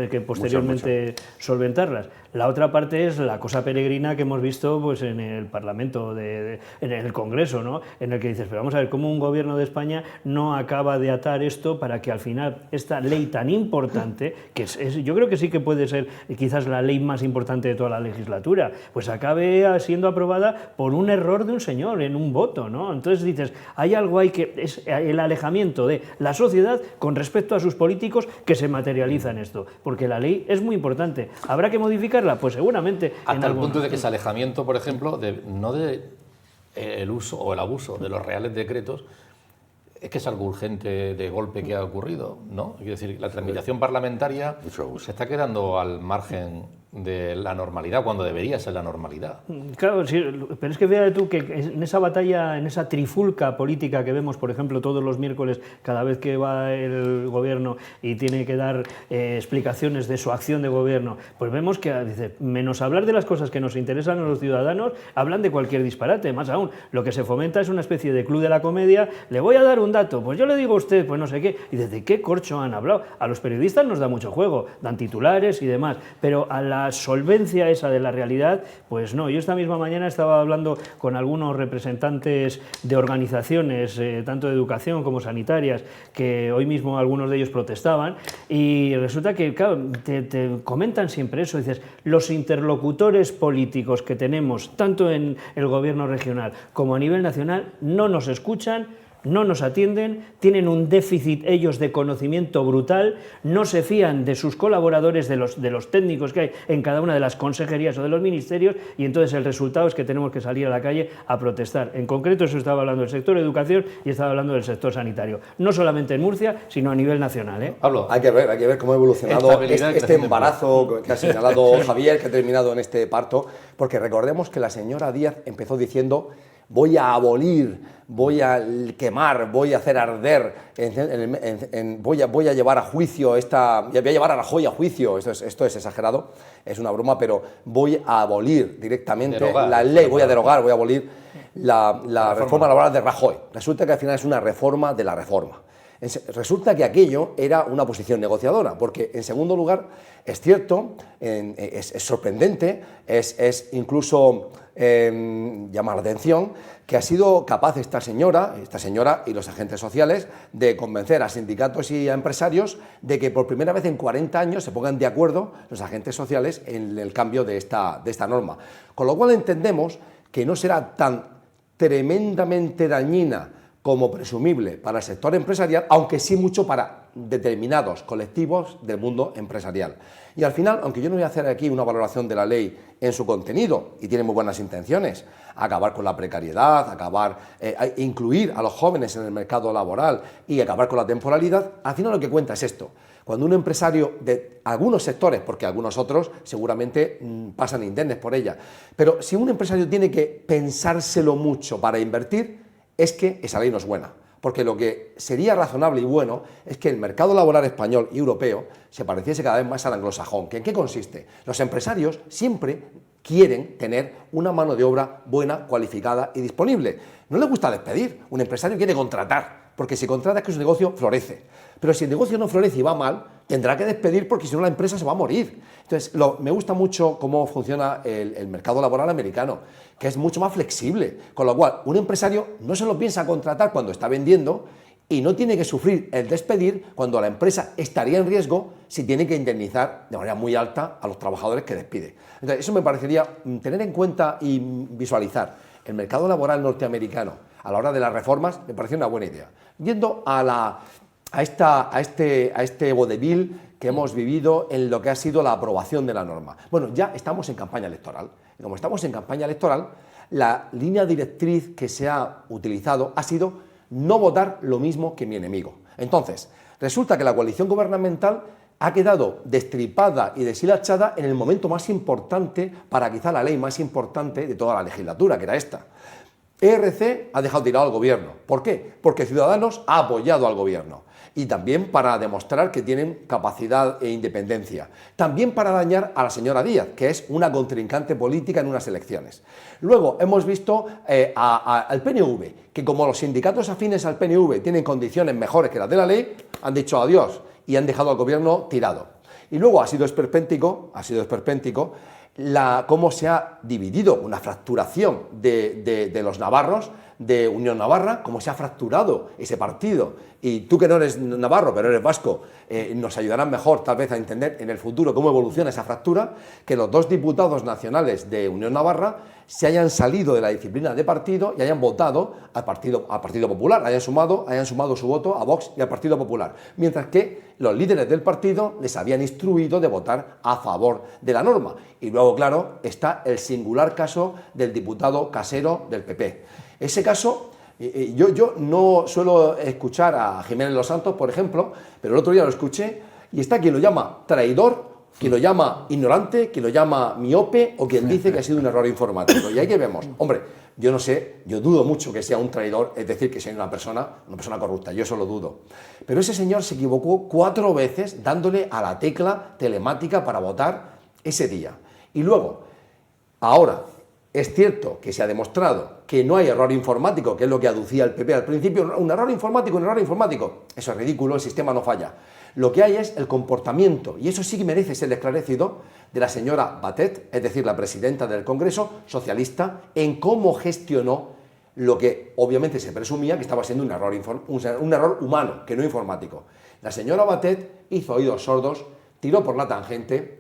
que posteriormente solventarlas. La otra parte es la cosa peregrina que hemos visto pues en el Parlamento, en el Congreso, ¿no? En el que dices, pero vamos a ver, cómo un gobierno de España no acaba de atar esto para que al final esta ley tan importante, que yo creo que sí que puede ser quizás la ley más importante de toda la legislatura, pues acabe siendo aprobada por un error de un señor en un voto, ¿no? Entonces dices, hay algo ahí que es el alejamiento de la sociedad con respecto a sus políticos que se materializa en esto, porque la ley es muy importante. ¿Habrá que modificarla? Pues seguramente. Hasta el punto de que ese alejamiento, por ejemplo, no de el uso o el abuso de los reales decretos, es que es algo urgente de golpe que ha ocurrido, ¿no? Quiero decir, la tramitación parlamentaria se está quedando al margen de la normalidad, cuando debería ser la normalidad. Claro, sí, pero es que fíjate tú que en esa batalla, en esa trifulca política que vemos, por ejemplo, todos los miércoles, cada vez que va el gobierno y tiene que dar explicaciones de su acción de gobierno, pues vemos que, dice, menos hablar de las cosas que nos interesan a los ciudadanos, hablan de cualquier disparate. Más aún, lo que se fomenta es una especie de club de la comedia. Le voy a dar un dato, pues yo le digo a usted, pues no sé qué, y ¿de qué corcho han hablado? A los periodistas nos da mucho juego, dan titulares y demás, pero a la solvencia esa de la realidad, pues no. Yo esta misma mañana estaba hablando con algunos representantes de organizaciones, tanto de educación como sanitarias, que hoy mismo algunos de ellos protestaban, y resulta que, claro, te comentan siempre eso, dices, los interlocutores políticos que tenemos, tanto en el gobierno regional como a nivel nacional, no nos escuchan, no nos atienden, tienen un déficit ellos de conocimiento brutal, no se fían de sus colaboradores, de los técnicos que hay en cada una de las consejerías o de los ministerios, y entonces el resultado es que tenemos que salir a la calle a protestar. En concreto, eso estaba hablando del sector educación y estaba hablando del sector sanitario, no solamente en Murcia, sino a nivel nacional, ¿eh? Pablo, Hay que ver cómo ha evolucionado este embarazo que ha señalado Javier, que ha terminado en este parto, porque recordemos que la señora Díaz empezó diciendo: voy a abolir, voy a quemar, voy a hacer arder, voy a llevar a juicio voy a llevar a Rajoy a juicio. Esto es exagerado, es una broma, pero voy a abolir directamente la ley, voy a abolir la reforma laboral de Rajoy. Resulta que al final es una reforma de la reforma. Resulta que aquello era una posición negociadora, porque en segundo lugar, es cierto, es sorprendente, es incluso llama la atención que ha sido capaz esta señora y los agentes sociales de convencer a sindicatos y a empresarios de que por primera vez en 40 años se pongan de acuerdo los agentes sociales en el cambio de esta norma. Con lo cual entendemos que no será tan tremendamente dañina como presumible para el sector empresarial, aunque sí mucho para determinados colectivos del mundo empresarial. Y al final, aunque yo no voy a hacer aquí una valoración de la ley en su contenido, y tiene muy buenas intenciones, acabar con la precariedad, incluir a los jóvenes en el mercado laboral y acabar con la temporalidad, al final lo que cuenta es esto. Cuando un empresario de algunos sectores, porque algunos otros seguramente pasan indemnes por ella, pero si un empresario tiene que pensárselo mucho para invertir, es que esa ley no es buena, porque lo que sería razonable y bueno es que el mercado laboral español y europeo se pareciese cada vez más al anglosajón. ¿En qué consiste? Los empresarios siempre quieren tener una mano de obra buena, cualificada y disponible. No les gusta despedir, un empresario quiere contratar, porque si contrata es que su negocio florece. Pero si el negocio no florece y va mal, tendrá que despedir porque si no la empresa se va a morir. Entonces, me gusta mucho cómo funciona el mercado laboral americano, que es mucho más flexible, con lo cual un empresario no se lo piensa contratar cuando está vendiendo y no tiene que sufrir el despedir cuando la empresa estaría en riesgo si tiene que indemnizar de manera muy alta a los trabajadores que despide. Entonces, eso me parecería tener en cuenta y visualizar el mercado laboral norteamericano a la hora de las reformas, me pareció una buena idea. Yendo a este vodevil que hemos vivido en lo que ha sido la aprobación de la norma. Bueno, ya estamos en campaña electoral. Y como estamos en campaña electoral, la línea directriz que se ha utilizado ha sido no votar lo mismo que mi enemigo. Entonces, resulta que la coalición gubernamental ha quedado destripada y deshilachada en el momento más importante para quizá la ley más importante de toda la legislatura, que era esta. ERC ha dejado tirado al gobierno. ¿Por qué? Porque Ciudadanos ha apoyado al gobierno. Y también para demostrar que tienen capacidad e independencia. También para dañar a la señora Díaz, que es una contrincante política en unas elecciones. Luego hemos visto al PNV, que como los sindicatos afines al PNV tienen condiciones mejores que las de la ley, han dicho adiós y han dejado al gobierno tirado. Y luego ha sido esperpéntico cómo se ha dividido una fracturación de los navarros, de Unión Navarra, cómo se ha fracturado ese partido. Y tú que no eres navarro, pero eres vasco, nos ayudarán mejor tal vez a entender en el futuro cómo evoluciona esa fractura, que los dos diputados nacionales de Unión Navarra se hayan salido de la disciplina de partido y hayan votado al Partido Popular, hayan sumado su voto a Vox y al Partido Popular, mientras que los líderes del partido les habían instruido de votar a favor de la norma. Y luego, claro, está el singular caso del diputado Casero del PP. Ese caso, yo no suelo escuchar a Jiménez Los Santos, por ejemplo, pero el otro día lo escuché y está quien lo llama traidor, quien lo llama ignorante, quien lo llama miope o quien dice que ha sido un error informático. Y ahí que vemos, hombre, yo no sé, yo dudo mucho que sea un traidor, es decir, que sea una persona corrupta, yo eso lo dudo. Pero ese señor se equivocó 4 veces dándole a la tecla telemática para votar ese día. Y luego, ahora, es cierto que se ha demostrado que no hay error informático, que es lo que aducía el PP al principio, un error informático. Eso es ridículo, el sistema no falla. Lo que hay es el comportamiento, y eso sí que merece ser esclarecido, de la señora Batet, es decir, la presidenta del Congreso socialista, en cómo gestionó lo que obviamente se presumía que estaba siendo un error humano, que no informático. La señora Batet hizo oídos sordos, tiró por la tangente,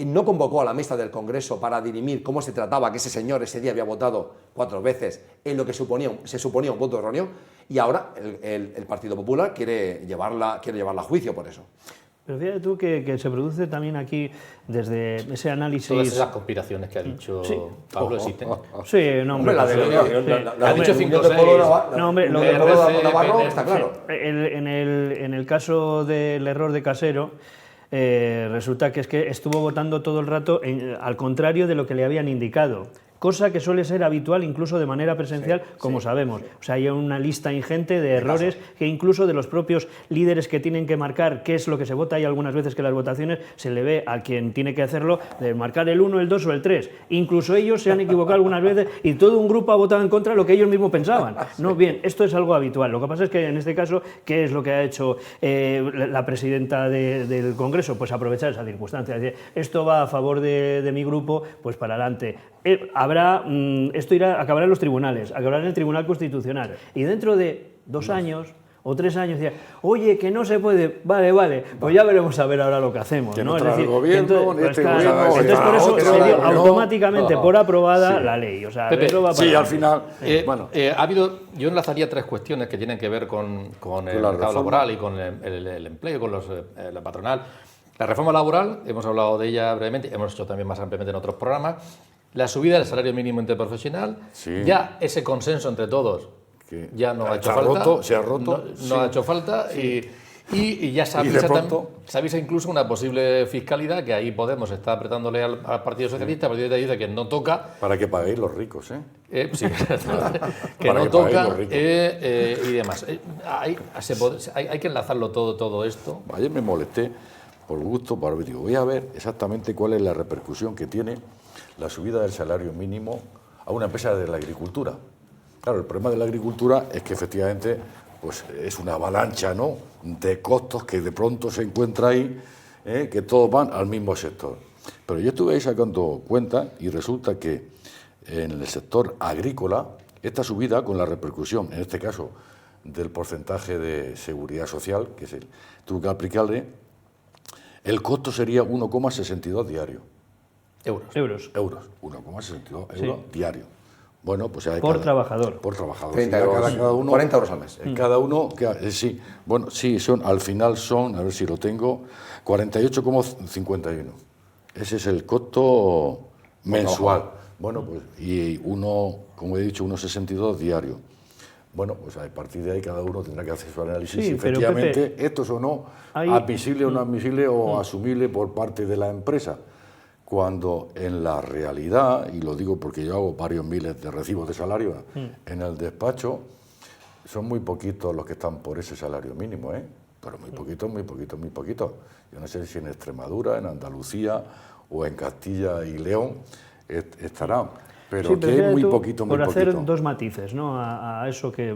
no convocó a la mesa del Congreso para dirimir cómo se trataba que ese señor ese día había votado 4 veces en lo que se suponía un voto erróneo, y ahora el Partido Popular quiere llevarla a juicio por eso. Pero fíjate tú que se produce también aquí, desde ese análisis... Todas esas conspiraciones que ha dicho Pablo existen. Sí, no, hombre, la ha dicho 5 o 6. No, hombre, lo de que Navarro está claro. En el caso del error de Casero, resulta que es que estuvo votando todo el rato al contrario de lo que le habían indicado. Cosa que suele ser habitual incluso de manera presencial, como sabemos. O sea, hay una lista ingente de errores que incluso de los propios líderes que tienen que marcar qué es lo que se vota. Hay algunas veces que las votaciones se le ve a quien tiene que hacerlo de marcar el 1, el 2 o el 3. Incluso ellos se han equivocado algunas veces y todo un grupo ha votado en contra de lo que ellos mismos pensaban. No, bien, esto es algo habitual. Lo que pasa es que en este caso, ¿qué es lo que ha hecho la presidenta del Congreso? Pues aprovechar esa circunstancia. Es decir, esto va a favor de mi grupo, pues para adelante. Esto acabará en los tribunales, acabará en el Tribunal Constitucional, y dentro de 2 años o 3 años decía, oye, que no se puede, vale, pues ya veremos a ver ahora lo que hacemos, que ¿no? Es decir, el gobierno, entonces por eso se dio automáticamente por aprobada la ley. O sea, Pepe, eso va para al final, Yo enlazaría 3 cuestiones que tienen que ver con el mercado laboral y con el empleo, con la patronal. La reforma laboral, hemos hablado de ella brevemente, hemos hecho también más ampliamente en otros programas. La subida del salario mínimo interprofesional, ya ese consenso entre todos ya no ha hecho falta. Se ha roto. No ha hecho falta y ya se avisa incluso una posible fiscalidad, que ahí Podemos está apretándole al Partido Socialista, el Partido Socialista dice que no toca. Para que paguéis los ricos, sí, que no toca y demás. Hay que enlazarlo todo esto. Ayer me molesté por gusto, voy a ver exactamente cuál es la repercusión que tiene la subida del salario mínimo a una empresa de la agricultura. Claro, el problema de la agricultura es que efectivamente pues, es una avalancha, ¿no?, de costos que de pronto se encuentra ahí, que todos van al mismo sector. Pero yo estuve ahí sacando cuenta y resulta que en el sector agrícola, esta subida con la repercusión, en este caso, del porcentaje de seguridad social, que tuvo que aplicarle, el costo sería 1,62 diario. Euros. 1,62 euros diario. Bueno, pues por trabajador. Por trabajador. 30 euros, cada uno, 40 euros al mes. Cada uno, sí. Bueno, sí, al final son, a ver si lo tengo, 48,51. Ese es el costo mensual. Bueno, pues, y como he dicho, 1,62 diario. Bueno, pues a partir de ahí cada uno tendrá que hacer su análisis. Sí, efectivamente, Pepe, esto es o no admisible o no admisible o asumible por parte de la empresa. Cuando en la realidad, y lo digo porque yo hago varios miles de recibos de salario en el despacho, son muy poquitos los que están por ese salario mínimo, pero muy poquitos. Yo no sé si en Extremadura, en Andalucía o en Castilla y León estarán. Pero que es muy poquito. Por hacer 2 matices, ¿no?, a eso que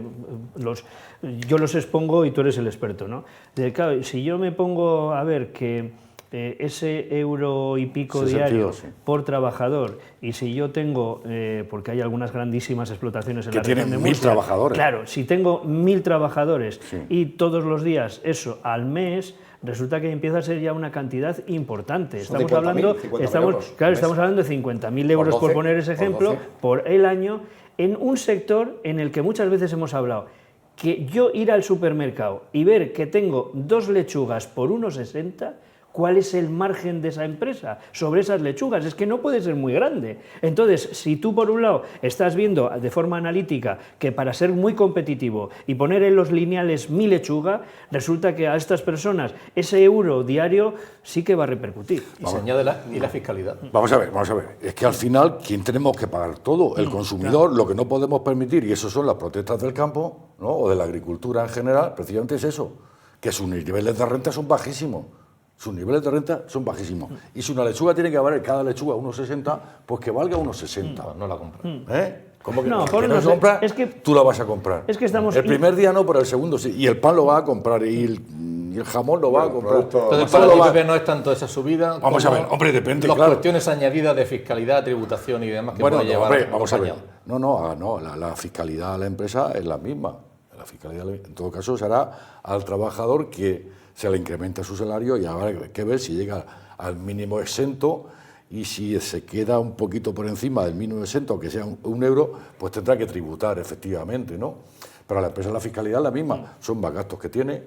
yo los expongo y tú eres el experto, ¿no? Claro, si yo me pongo a ver que ese euro y pico diario por trabajador, y si yo tengo, porque hay algunas grandísimas explotaciones en la región de Murcia, 1.000 trabajadores. Claro, si tengo 1.000 trabajadores y todos los días eso al mes, resulta que empieza a ser ya una cantidad importante. Estamos hablando de 50.000 euros, por poner ese ejemplo, por el año, en un sector en el que muchas veces hemos hablado que yo ir al supermercado y ver que tengo 2 lechugas por 1,60, ¿cuál es el margen de esa empresa sobre esas lechugas? Es que no puede ser muy grande. Entonces, si tú por un lado estás viendo de forma analítica que para ser muy competitivo y poner en los lineales mi lechuga, resulta que a estas personas ese euro diario sí que va a repercutir. Y se añade la fiscalidad. Vamos a ver. Es que al final, ¿quién tenemos que pagar todo? El consumidor. Claro. Lo que no podemos permitir, y eso son las protestas del campo, ¿no?, o de la agricultura en general, precisamente es eso, que sus niveles de renta son bajísimos. Y si una lechuga tiene que valer cada lechuga 1,60, pues que valga 1,60. No la compra. ¿Cómo que no? Que no compra, es que tú la vas a comprar. Es que estamos... El primer día no, pero el segundo sí. Y el pan lo va a comprar, y el jamón lo va a comprar. Entonces, para ti, Pepe, no es tanto esa subida. Vamos a ver, hombre, depende. Las cuestiones añadidas de fiscalidad, tributación y demás que puede llevar. Hombre, vamos a ver. La fiscalidad a la empresa es la misma. La fiscalidad, en todo caso, será al trabajador que se le incrementa su salario y habrá que ver si llega al mínimo exento, y si se queda un poquito por encima del mínimo exento, que sea un euro, pues tendrá que tributar efectivamente, ¿no? Pero a la empresa la fiscalidad es la misma, son más gastos que tiene.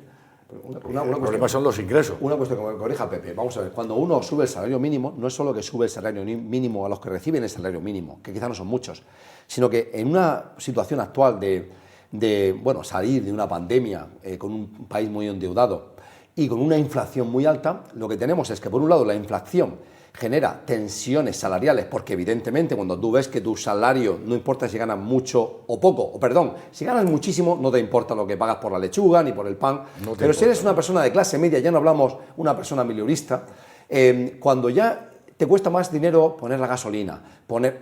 El problema son los ingresos. Una cuestión que me corrija, Pepe. Vamos a ver, cuando uno sube el salario mínimo, no es solo que sube el salario mínimo a los que reciben el salario mínimo, que quizás no son muchos, sino que en una situación actual de salir de una pandemia con un país muy endeudado y con una inflación muy alta, lo que tenemos es que, por un lado, la inflación genera tensiones salariales, porque evidentemente cuando tú ves que tu salario, no importa si ganas mucho o poco, o perdón, si ganas muchísimo no te importa lo que pagas por la lechuga ni por el pan, pero si eres una persona de clase media, ya no hablamos una persona mileurista, cuando ya te cuesta más dinero poner la gasolina,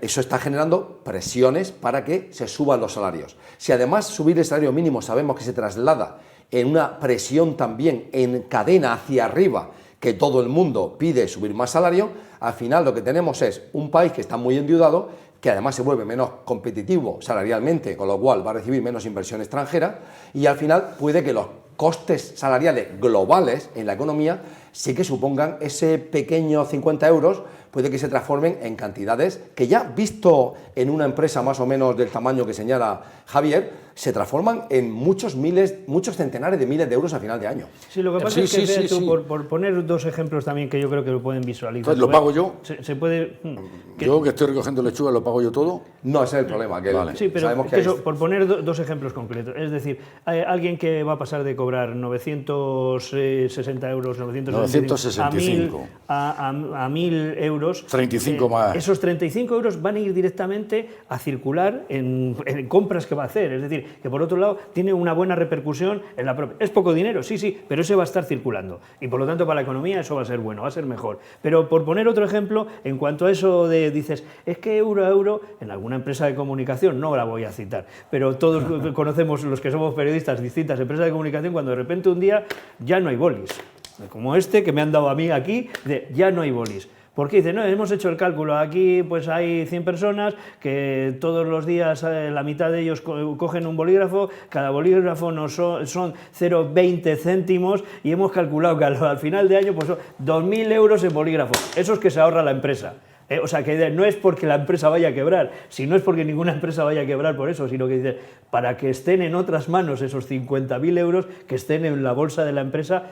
eso está generando presiones para que se suban los salarios. Si además subir el salario mínimo sabemos que se traslada en una presión también en cadena hacia arriba, que todo el mundo pide subir más salario, al final lo que tenemos es un país que está muy endeudado, que además se vuelve menos competitivo salarialmente, con lo cual va a recibir menos inversión extranjera, y al final puede que los costes salariales globales en la economía sí que supongan ese pequeño 50 euros, puede que se transformen en cantidades que ya visto en una empresa más o menos del tamaño que señala Javier, se transforman en muchos centenares de miles de euros a final de año. Sí, lo que pasa es que por poner dos ejemplos también que yo creo que lo pueden visualizar. Entonces, ¿lo pago yo? Se puede... Yo que estoy recogiendo lechuga, ¿lo pago yo todo? No, ese es el problema. Que vale. Sí, pero que eso, por poner dos ejemplos concretos, es decir, hay alguien que va a pasar de cobrar 960 euros, 965 a 1.000 euros. 35 más. Esos 35 euros van a ir directamente a circular en compras que va a hacer, es decir, que por otro lado tiene una buena repercusión en la propia... Es poco dinero, sí, pero ese va a estar circulando y por lo tanto para la economía eso va a ser bueno, va a ser mejor. Pero por poner otro ejemplo, en cuanto a eso de, dices, es que euro a euro, en alguna empresa de comunicación, no la voy a citar, pero todos conocemos los que somos periodistas, distintas empresas de comunicación, cuando de repente un día ya no hay bolis, como este que me han dado a mí aquí, de ya no hay bolis. Porque dice, no, hemos hecho el cálculo, aquí pues hay 100 personas que todos los días la mitad de ellos cogen un bolígrafo, cada bolígrafo son 0,20 céntimos y hemos calculado que al final de año pues son 2.000 euros en bolígrafos, esos que se ahorra la empresa. O sea, que no es porque la empresa vaya a quebrar, si no es porque ninguna empresa vaya a quebrar por eso, sino que dice, para que estén en otras manos esos 50.000 euros, que estén en la bolsa de la empresa,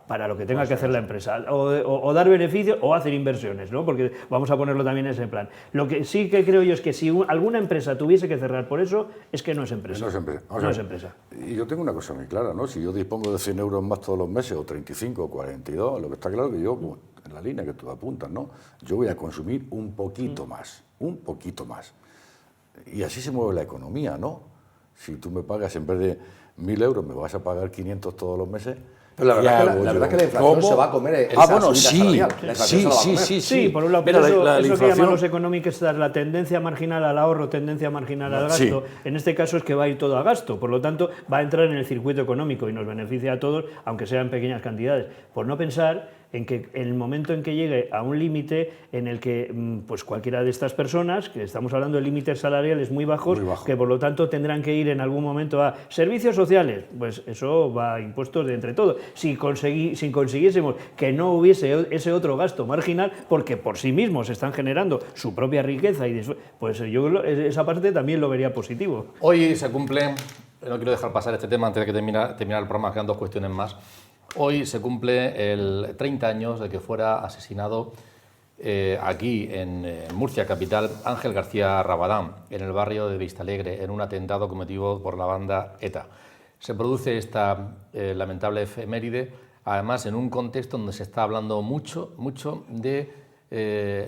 para lo que tenga que hacer la empresa, o dar beneficios o hacer inversiones, ¿no? Porque vamos a ponerlo también en ese plan. Lo que sí que creo yo es que si alguna empresa tuviese que cerrar por eso, es que no es empresa. No es empresa. No es empresa. Y yo tengo una cosa muy clara, ¿no? Si yo dispongo de 100 euros más todos los meses, o 35 o 42, lo que está claro que yo, pues, en la línea que tú apuntas, ¿no? Yo voy a consumir un poquito más. Y así se mueve la economía, ¿no? Si tú me pagas, en vez de 1.000 euros, me vas a pagar 500 todos los meses. Pero la verdad es que la inflación se va a comer esa subida salarial. Sí, por un lado, pero eso que llaman los economistas la tendencia marginal al ahorro, tendencia marginal al gasto, en este caso es que va a ir todo a gasto, por lo tanto va a entrar en el circuito económico y nos beneficia a todos, aunque sean pequeñas cantidades. Por no pensar en que en el momento en que llegue a un límite en el que pues cualquiera de estas personas, que estamos hablando de límites salariales muy bajos, que por lo tanto tendrán que ir en algún momento a servicios sociales, pues eso va a impuestos de entre todos. Si consiguiésemos que no hubiese ese otro gasto marginal, porque por sí mismos están generando su propia riqueza, pues yo esa parte también lo vería positivo. Hoy se cumple, no quiero dejar pasar este tema antes de que terminar el programa, quedan dos cuestiones más. Hoy se cumple el 30 años de que fuera asesinado aquí en Murcia, capital, Ángel García Rabadán, en el barrio de Vistalegre, en un atentado cometido por la banda ETA. Se produce esta lamentable efeméride, además en un contexto donde se está hablando mucho de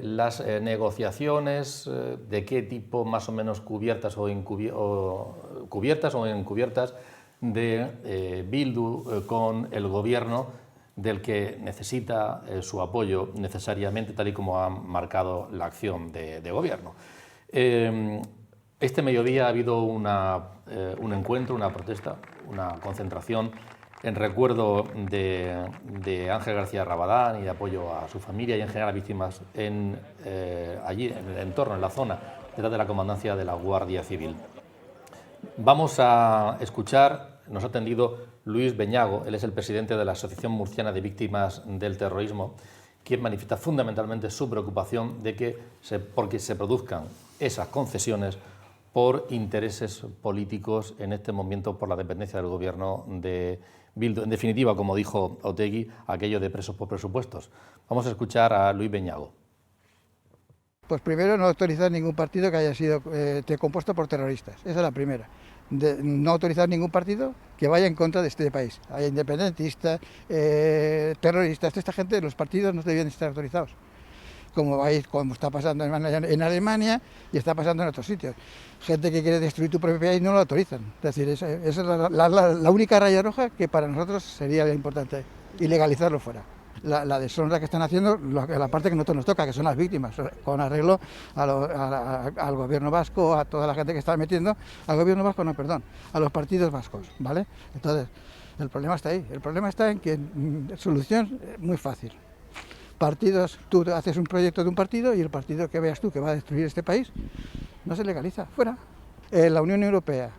las negociaciones, de qué tipo más o menos cubiertas o encubiertas de Bildu con el gobierno, del que necesita su apoyo necesariamente, tal y como ha marcado la acción de gobierno. Este mediodía ha habido un encuentro, una protesta, una concentración en recuerdo de Ángel García Rabadán y de apoyo a su familia y en general a víctimas allí en el entorno, en la zona, detrás de la comandancia de la Guardia Civil. Vamos a escuchar, nos ha atendido Luis Beñago. Él es el presidente de la Asociación Murciana de Víctimas del Terrorismo, quien manifiesta fundamentalmente su preocupación de que porque se produzcan esas concesiones por intereses políticos, en este momento por la dependencia del gobierno de Bildu. En definitiva, como dijo Otegi, aquello de presos por presupuestos. Vamos a escuchar a Luis Beñago. Pues primero, no autorizar ningún partido que haya sido compuesto por terroristas. Esa es la primera. No autorizar ningún partido que vaya en contra de este país. Hay independentistas, terroristas, esta gente, los partidos no debían estar autorizados. Como está pasando en Alemania y está pasando en otros sitios. Gente que quiere destruir tu propio país no lo autorizan. Es decir, esa es la única raya roja que para nosotros sería importante, y legalizarlo fuera. La deshonra que están haciendo, la parte que a nosotros nos toca, que son las víctimas, con arreglo al gobierno vasco, a toda la gente que está metiendo, al gobierno vasco, no, perdón, a los partidos vascos, ¿vale? Entonces, el problema está ahí. El problema está en que solución muy fácil. Partidos, tú haces un proyecto de un partido y el partido que veas tú que va a destruir este país, no se legaliza, fuera. La Unión Europea,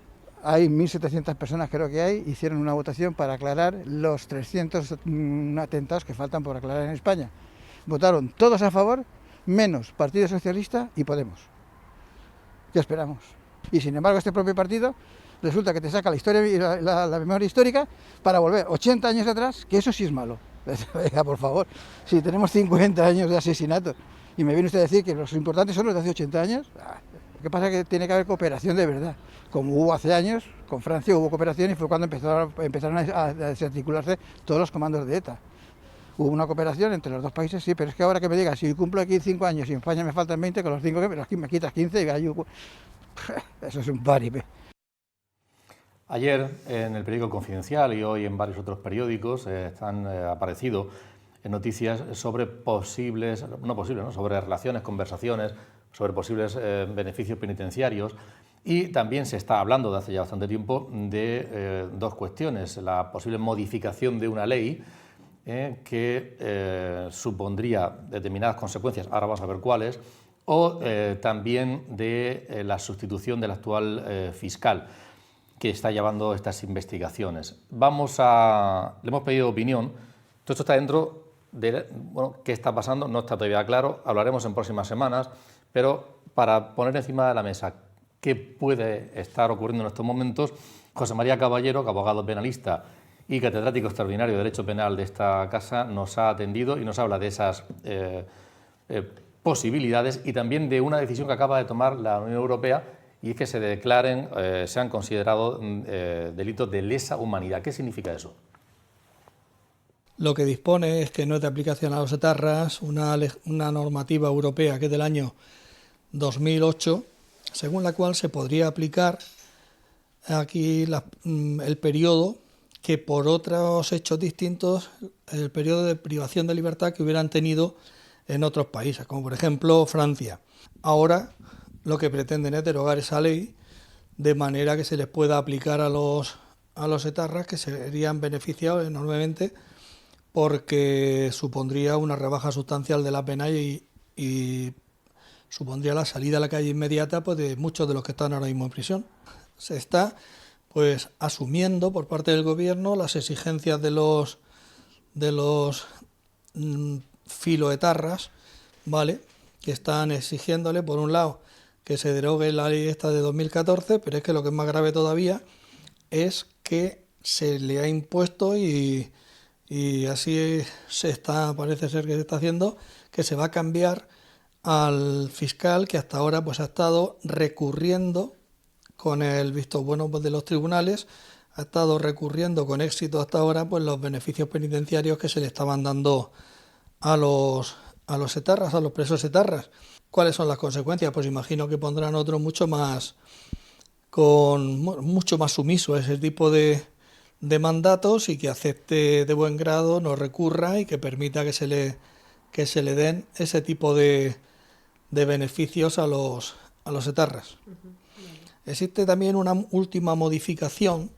hay 1.700 personas, creo que hay, hicieron una votación para aclarar los 300 atentados que faltan por aclarar en España. Votaron todos a favor, menos Partido Socialista y Podemos. ¿Qué esperamos? Y sin embargo este propio partido resulta que te saca la historia y la memoria histórica para volver 80 años atrás, que eso sí es malo. Venga, por favor, si tenemos 50 años de asesinatos y me viene usted a decir que los importantes son los de hace 80 años, lo que pasa es que tiene que haber cooperación de verdad. Como hubo hace años, con Francia hubo cooperación y fue cuando empezaron a desarticularse todos los comandos de ETA. Hubo una cooperación entre los dos países, sí, pero es que ahora que me digas, si cumplo aquí 5 años y en España me faltan 20, con los 5 que me quitas 15, eso es un paripe. Ayer en el periódico Confidencial y hoy en varios otros periódicos han aparecido noticias sobre sobre relaciones, conversaciones, sobre posibles beneficios penitenciarios, y también se está hablando de hace ya bastante tiempo de dos cuestiones: la posible modificación de una ley que supondría determinadas consecuencias, ahora vamos a ver cuáles, o también de la sustitución del actual fiscal que está llevando estas investigaciones. Le hemos pedido opinión. Todo esto está dentro de, qué está pasando, no está todavía claro, hablaremos en próximas semanas, pero para poner encima de la mesa qué puede estar ocurriendo en estos momentos, José María Caballero, que abogado penalista y catedrático extraordinario de Derecho Penal de esta casa, nos ha atendido y nos habla de esas posibilidades y también de una decisión que acaba de tomar la Unión Europea, y es que se declaren, sean considerados delitos de lesa humanidad. ¿Qué significa eso? Lo que dispone es que no es de aplicación a los etarras una normativa europea que es del año 2008, según la cual se podría aplicar aquí el periodo que por otros hechos distintos, el periodo de privación de libertad que hubieran tenido en otros países, como por ejemplo Francia. Ahora lo que pretenden es derogar esa ley de manera que se les pueda aplicar a los etarras, que serían beneficiados enormemente porque supondría una rebaja sustancial de la pena y supondría la salida a la calle inmediata pues, de muchos de los que están ahora mismo en prisión. Se está pues asumiendo por parte del gobierno las exigencias de los filoetarras, ¿vale?, que están exigiéndole, por un lado, que se derogue la ley esta de 2014, pero es que lo que es más grave todavía es que se le ha impuesto y así parece ser que se está haciendo, que se va a cambiar al fiscal que hasta ahora pues ha estado recurriendo con el visto bueno pues, de los tribunales, ha estado recurriendo con éxito hasta ahora pues los beneficios penitenciarios que se le estaban dando a los etarras, a los presos etarras. ¿Cuáles son las consecuencias? Pues imagino que pondrán otro mucho más sumiso a ese tipo de mandatos y que acepte de buen grado, no recurra y que permita que se le den ese tipo de beneficios a los etarras. Existe también una última modificación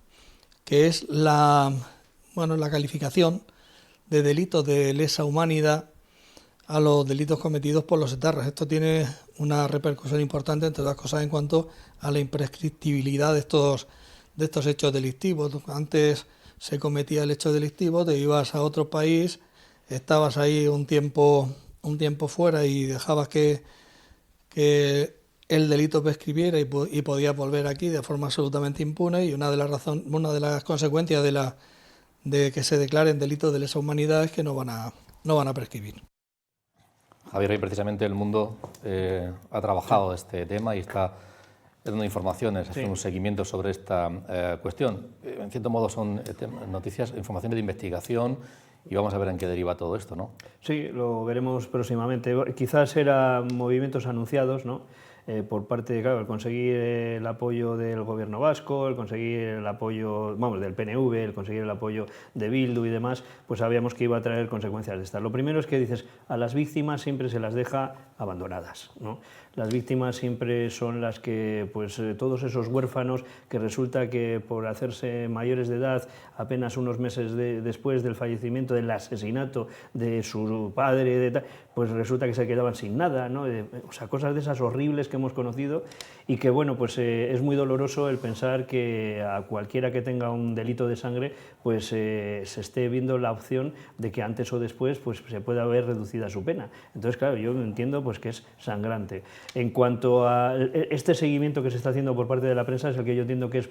que es la calificación de delitos de lesa humanidad a los delitos cometidos por los etarras. Esto tiene una repercusión importante, entre otras cosas, en cuanto a la imprescriptibilidad de estos hechos delictivos. Antes se cometía el hecho delictivo, te ibas a otro país, estabas ahí un tiempo fuera y dejabas que el delito prescribiera y podías volver aquí de forma absolutamente impune, y una de las consecuencias de que se declaren delitos de lesa humanidad es que no van a prescribir. Javier, hoy precisamente El Mundo ha trabajado este tema y está dando informaciones, haciendo un seguimiento sobre esta cuestión. En cierto modo son noticias, informaciones de investigación, y vamos a ver en qué deriva todo esto, ¿no? Sí, lo veremos próximamente. Quizás eran movimientos anunciados, ¿no? Por parte de, claro, el conseguir el apoyo del gobierno vasco, el conseguir el apoyo, vamos, del PNV, el conseguir el apoyo de Bildu y demás, pues sabíamos que iba a traer consecuencias de estas. Lo primero es que dices, a las víctimas siempre se las deja abandonadas, ¿no? Las víctimas siempre son las que, pues todos esos huérfanos que resulta que por hacerse mayores de edad, apenas unos meses después del fallecimiento, del asesinato de su padre, pues resulta que se quedaban sin nada, ¿no? O sea, cosas de esas horribles que hemos conocido, y que, bueno, pues es muy doloroso el pensar que a cualquiera que tenga un delito de sangre, pues se esté viendo la opción de que antes o después pues se pueda ver reducida su pena. Entonces, claro, yo entiendo pues que es sangrante. En cuanto a este seguimiento que se está haciendo por parte de la prensa, es el que yo entiendo que es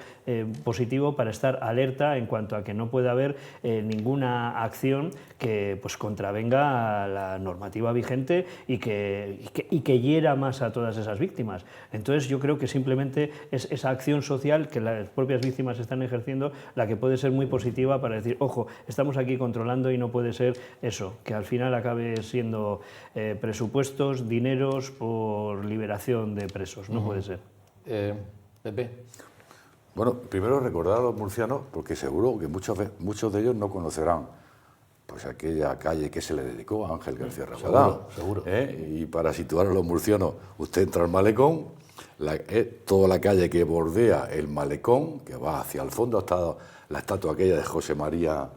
positivo para estar alerta en cuanto a que no pueda haber ninguna acción que pues contravenga a la normativa vigente y que hiera más a todas esas víctimas. Entonces yo creo que simplemente es esa acción social que las propias víctimas están ejerciendo la que puede ser muy positiva para decir, ojo, estamos aquí controlando, y no puede ser eso, que al final acabe siendo presupuestos, dineros por liberación de presos. No puede ser. Pepe. Bueno, primero recordar a los murcianos, porque seguro que muchos de ellos no conocerán pues aquella calle que se le dedicó a Ángel García Rabadán. Seguro. Y para situar a los murcianos, usted entra al malecón, toda la calle que bordea el malecón, que va hacia el fondo, hasta la estatua aquella de José María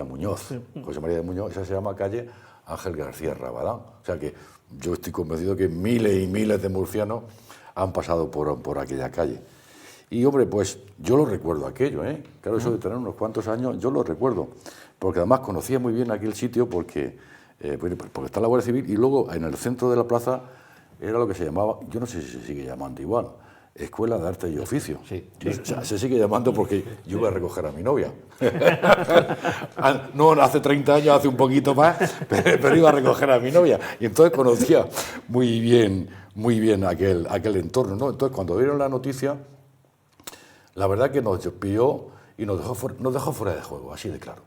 Muñoz. Sí. José María de Muñoz, esa se llama calle Ángel García Rabadán. O sea que yo estoy convencido que miles y miles de murcianos han pasado por aquella calle. Y, hombre, pues yo lo recuerdo aquello, ¿eh? Claro, eso de tener unos cuantos años, yo lo recuerdo. Porque además conocía muy bien aquel sitio porque está la Guardia Civil, y luego en el centro de la plaza era lo que se llamaba, yo no sé si se sigue llamando igual, Escuela de Arte y Oficio. Sí. O sea, se sigue llamando porque yo iba a recoger a mi novia. No hace 30 años, hace un poquito más, pero iba a recoger a mi novia. Y entonces conocía muy bien aquel entorno, ¿no? Entonces, cuando vieron la noticia, la verdad que nos pilló y nos dejó fuera de juego, así de claro.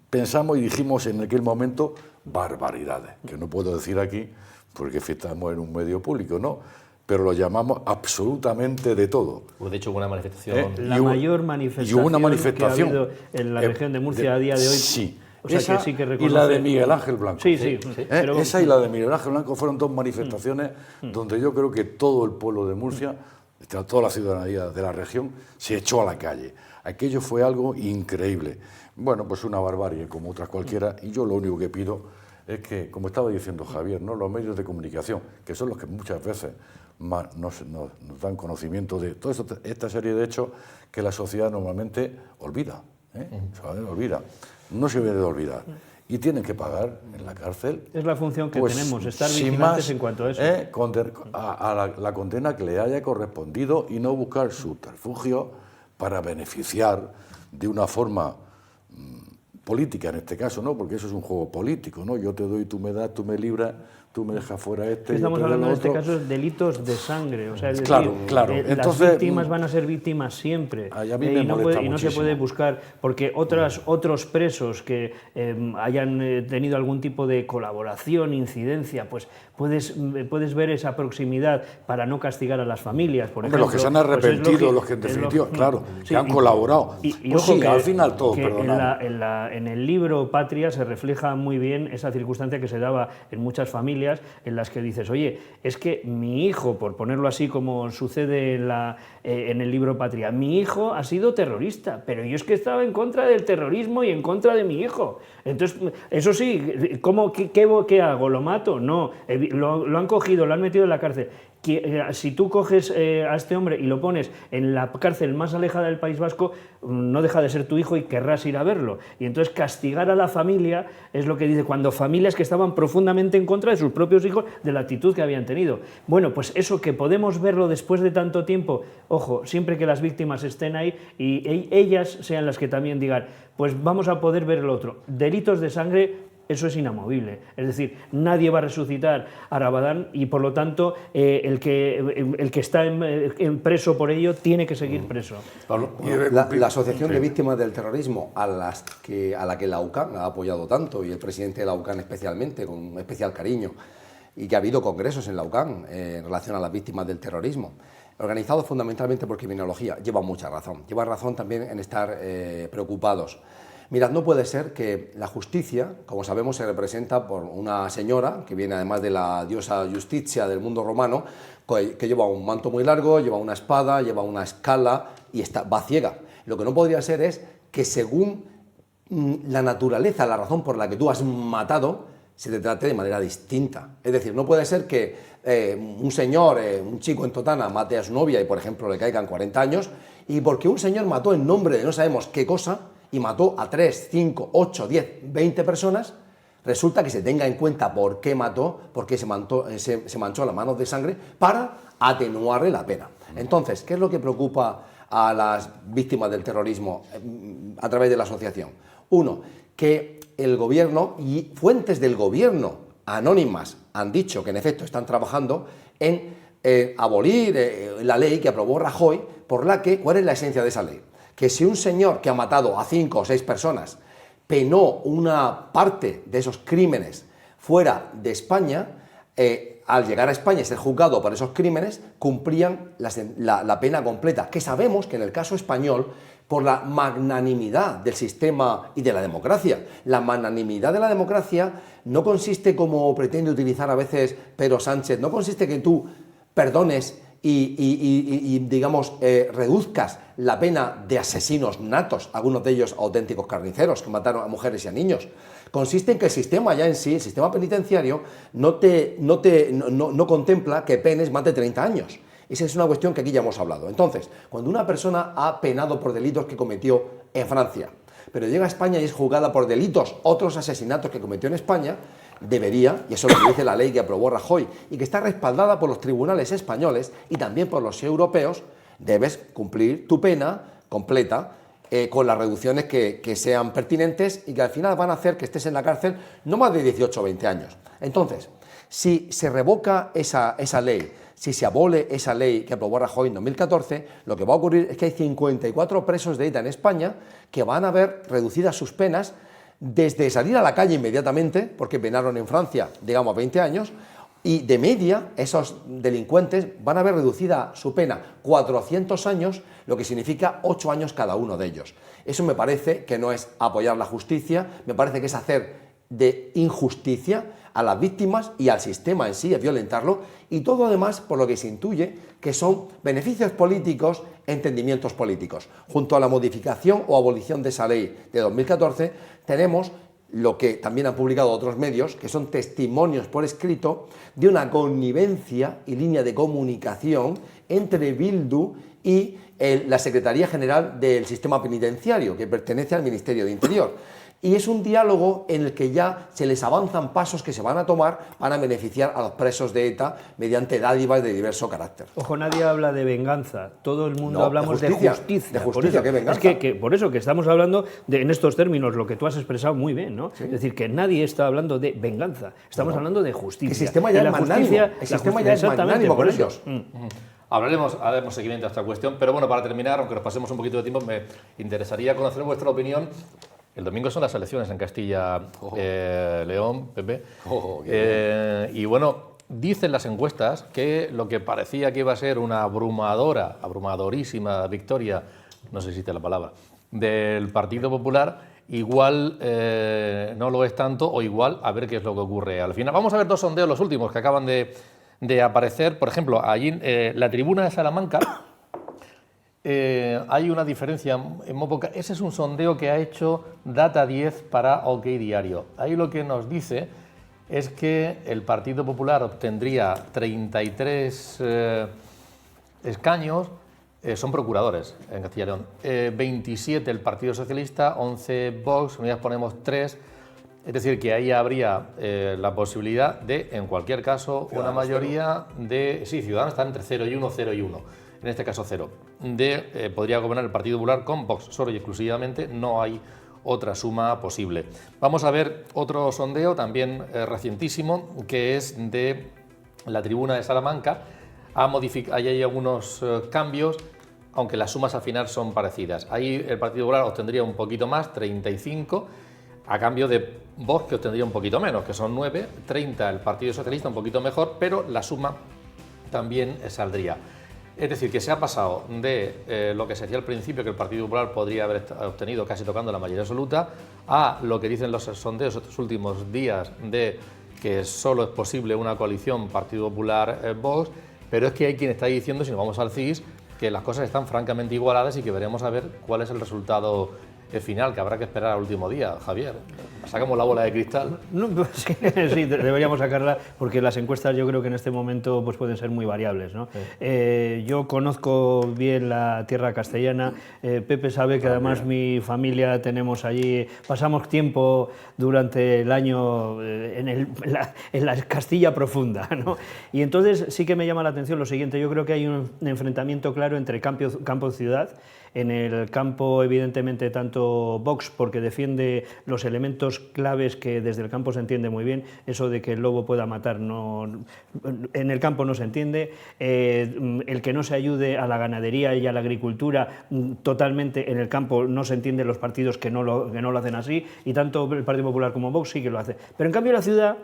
Pensamos y dijimos en aquel momento barbaridades, que no puedo decir aquí porque estamos en un medio público, ¿no? Pero lo llamamos absolutamente de todo. Pues de hecho hubo una manifestación. La mayor manifestación que ha habido en la región de Murcia a día de hoy. Sí. O sea, esa que sí que reconoce... y la de Miguel Ángel Blanco. Sí. Pero... Esa y la de Miguel Ángel Blanco fueron dos manifestaciones donde yo creo que todo el pueblo de Murcia, toda la ciudadanía de la región, se echó a la calle. Aquello fue algo increíble. Bueno, pues una barbarie como otras cualquiera, y yo lo único que pido es que, como estaba diciendo Javier, ¿no?, los medios de comunicación, que son los que muchas veces más nos dan conocimiento de toda esta serie de hechos que la sociedad normalmente olvida, olvida. No se debe de olvidar. Y tienen que pagar en la cárcel. Es la función que pues, tenemos, estar vigilantes en cuanto a eso. A la condena que le haya correspondido, y no buscar subterfugio para beneficiar de una forma política, en este caso, ¿no? Porque eso es un juego político, ¿no? Yo te doy, tú me das, tú me libras, tú me dejas fuera Estamos hablando en este caso de delitos de sangre, o sea, es claro. Entonces, las víctimas van a ser víctimas siempre, y no se puede buscar, porque otros presos que hayan tenido algún tipo de colaboración, incidencia, pues puedes ver esa proximidad para no castigar a las familias, por ejemplo. Los que se han arrepentido, los que en definitiva, claro, que han colaborado. Y pues ojo, sí, que, al final todos perdonamos. En el libro Patria se refleja muy bien esa circunstancia que se daba en muchas familias, en las que dices, oye, es que mi hijo, por ponerlo así como sucede en el libro Patria, mi hijo ha sido terrorista, pero yo es que estaba en contra del terrorismo y en contra de mi hijo. Entonces, eso sí, ¿qué hago? ¿Lo mato? No, lo han cogido, lo han metido en la cárcel. Si tú coges a este hombre y lo pones en la cárcel más alejada del País Vasco, no deja de ser tu hijo y querrás ir a verlo. Y entonces castigar a la familia es lo que dice, cuando familias que estaban profundamente en contra de sus propios hijos, de la actitud que habían tenido. Bueno, pues eso que podemos verlo después de tanto tiempo, ojo, siempre que las víctimas estén ahí y ellas sean las que también digan, pues vamos a poder ver el otro. Delitos de sangre, eso es inamovible. Es decir, nadie va a resucitar a Rabadán y, por lo tanto, el que está preso por ello tiene que seguir preso. La Asociación de Víctimas del Terrorismo, a la que la UCAN ha apoyado tanto, y el presidente de la UCAN especialmente, con un especial cariño, y que ha habido congresos en la UCAN en relación a las víctimas del terrorismo, organizados fundamentalmente por criminología, llevan mucha razón. Llevan razón también en estar preocupados. Mirad, no puede ser que la justicia, como sabemos, se representa por una señora, que viene además de la diosa Justitia del mundo romano, que lleva un manto muy largo, lleva una espada, lleva una escala y va ciega. Lo que no podría ser es que según la naturaleza, la razón por la que tú has matado, se te trate de manera distinta. Es decir, no puede ser que un señor, un chico en Totana, mate a su novia y, por ejemplo, le caigan 40 años, y porque un señor mató en nombre de no sabemos qué cosa, y mató a 3, 5, 8, 10, 20 personas, resulta que se tenga en cuenta por qué mató, por qué se manchó las manos de sangre, para atenuarle la pena. Entonces, ¿qué es lo que preocupa a las víctimas del terrorismo a través de la asociación? Uno, que el gobierno y fuentes del gobierno anónimas han dicho que en efecto están trabajando en abolir la ley que aprobó Rajoy, por la que, ¿cuál es la esencia de esa ley? Que si un señor que ha matado a 5 o 6 personas penó una parte de esos crímenes fuera de España, al llegar a España y ser juzgado por esos crímenes, cumplían la pena completa, que sabemos que en el caso español, por la magnanimidad del sistema y de la democracia. La magnanimidad de la democracia no consiste, como pretende utilizar a veces Pedro Sánchez, no consiste que tú perdones y digamos, reduzcas la pena de asesinos natos, algunos de ellos auténticos carniceros que mataron a mujeres y a niños. Consiste en que el sistema ya en sí, el sistema penitenciario, no contempla que penes más de 30 años. Esa es una cuestión que aquí ya hemos hablado. Entonces, cuando una persona ha penado por delitos que cometió en Francia, pero llega a España y es juzgada por delitos, otros asesinatos que cometió en España, debería, y eso es lo que dice la ley que aprobó Rajoy, y que está respaldada por los tribunales españoles y también por los europeos, debes cumplir tu pena completa con las reducciones que sean pertinentes y que al final van a hacer que estés en la cárcel no más de 18 o 20 años. Entonces, si se revoca esa ley, si se abole esa ley que aprobó Rajoy en 2014, lo que va a ocurrir es que hay 54 presos de ETA en España que van a ver reducidas sus penas desde salir a la calle inmediatamente, porque penaron en Francia, digamos, 20 años, y de media esos delincuentes van a ver reducida su pena 400 años, lo que significa 8 años cada uno de ellos. Eso me parece que no es apoyar la justicia, me parece que es hacer de injusticia a las víctimas y al sistema en sí, es violentarlo, y todo además por lo que se intuye que son beneficios políticos, entendimientos políticos. Junto a la modificación o abolición de esa ley de 2014, tenemos lo que también han publicado otros medios, que son testimonios por escrito de una connivencia y línea de comunicación entre Bildu y la Secretaría General del Sistema Penitenciario, que pertenece al Ministerio de Interior. Y es un diálogo en el que ya se les avanzan pasos que se van a tomar para beneficiar a los presos de ETA mediante dádivas de diverso carácter. Ojo, nadie habla de venganza, todo el mundo hablamos de justicia. De justicia, ¿qué venganza? Es que por eso que estamos hablando en estos términos, lo que tú has expresado muy bien, ¿no? Sí. Es decir, que nadie está hablando de venganza, estamos hablando de justicia. El sistema ya es magnánimo, el sistema ya es magnánimo con ellos. Haremos seguimiento a esta cuestión, pero bueno, para terminar, aunque nos pasemos un poquito de tiempo, me interesaría conocer vuestra opinión. El domingo son las elecciones en Castilla, León, Pepe. Y bueno, dicen las encuestas que lo que parecía que iba a ser una abrumadorísima victoria, no sé si existe la palabra, del Partido Popular, igual no lo es tanto, o igual a ver qué es lo que ocurre al final. Vamos a ver dos sondeos, los últimos que acaban de aparecer. Por ejemplo, allí en la tribuna de Salamanca hay una diferencia muy poca. Ese es un sondeo que ha hecho Data 10 para OK Diario. Ahí lo que nos dice es que el Partido Popular obtendría 33 escaños, son procuradores en Castilla y León, 27 el Partido Socialista, 11 Vox, Unidas Podemos 3, es decir, que ahí habría la posibilidad de, en cualquier caso, una mayoría de... Sí, Ciudadanos están entre 0 y 1, 0 y 1, en este caso 0. Podría gobernar el Partido Popular con Vox, solo y exclusivamente, no hay otra suma posible. Vamos a ver otro sondeo, también recientísimo, que es de la Tribuna de Salamanca. Ahí hay algunos cambios, aunque las sumas al final son parecidas. Ahí el Partido Popular obtendría un poquito más, 35, a cambio de Vox, que obtendría un poquito menos, que son 9, 30 el Partido Socialista, un poquito mejor, pero la suma también saldría. Es decir, que se ha pasado de lo que se decía al principio, que el Partido Popular podría haber obtenido casi tocando la mayoría absoluta, a lo que dicen los sondeos estos últimos días de que solo es posible una coalición Partido Popular-Vox, pero es que hay quien está diciendo, si nos vamos al CIS, que las cosas están francamente igualadas y que veremos a ver cuál es el resultado final, que habrá que esperar al último día. Javier, ¿sacamos la bola de cristal? No, sí, deberíamos sacarla, porque las encuestas yo creo que en este momento pues pueden ser muy variables, ¿no? Sí. Yo conozco bien la tierra castellana, Pepe sabe que además mi familia tenemos allí, pasamos tiempo durante el año en la Castilla profunda, ¿no? Y entonces sí que me llama la atención lo siguiente, yo creo que hay un enfrentamiento claro entre campo y ciudad. En el campo, evidentemente, tanto Vox, porque defiende los elementos claves que desde el campo se entiende muy bien, eso de que el lobo pueda matar, en el campo no se entiende, el que no se ayude a la ganadería y a la agricultura, totalmente en el campo no se entiende, los partidos que no lo hacen así, y tanto el Partido Popular como Vox sí que lo hace. Pero en cambio la ciudad,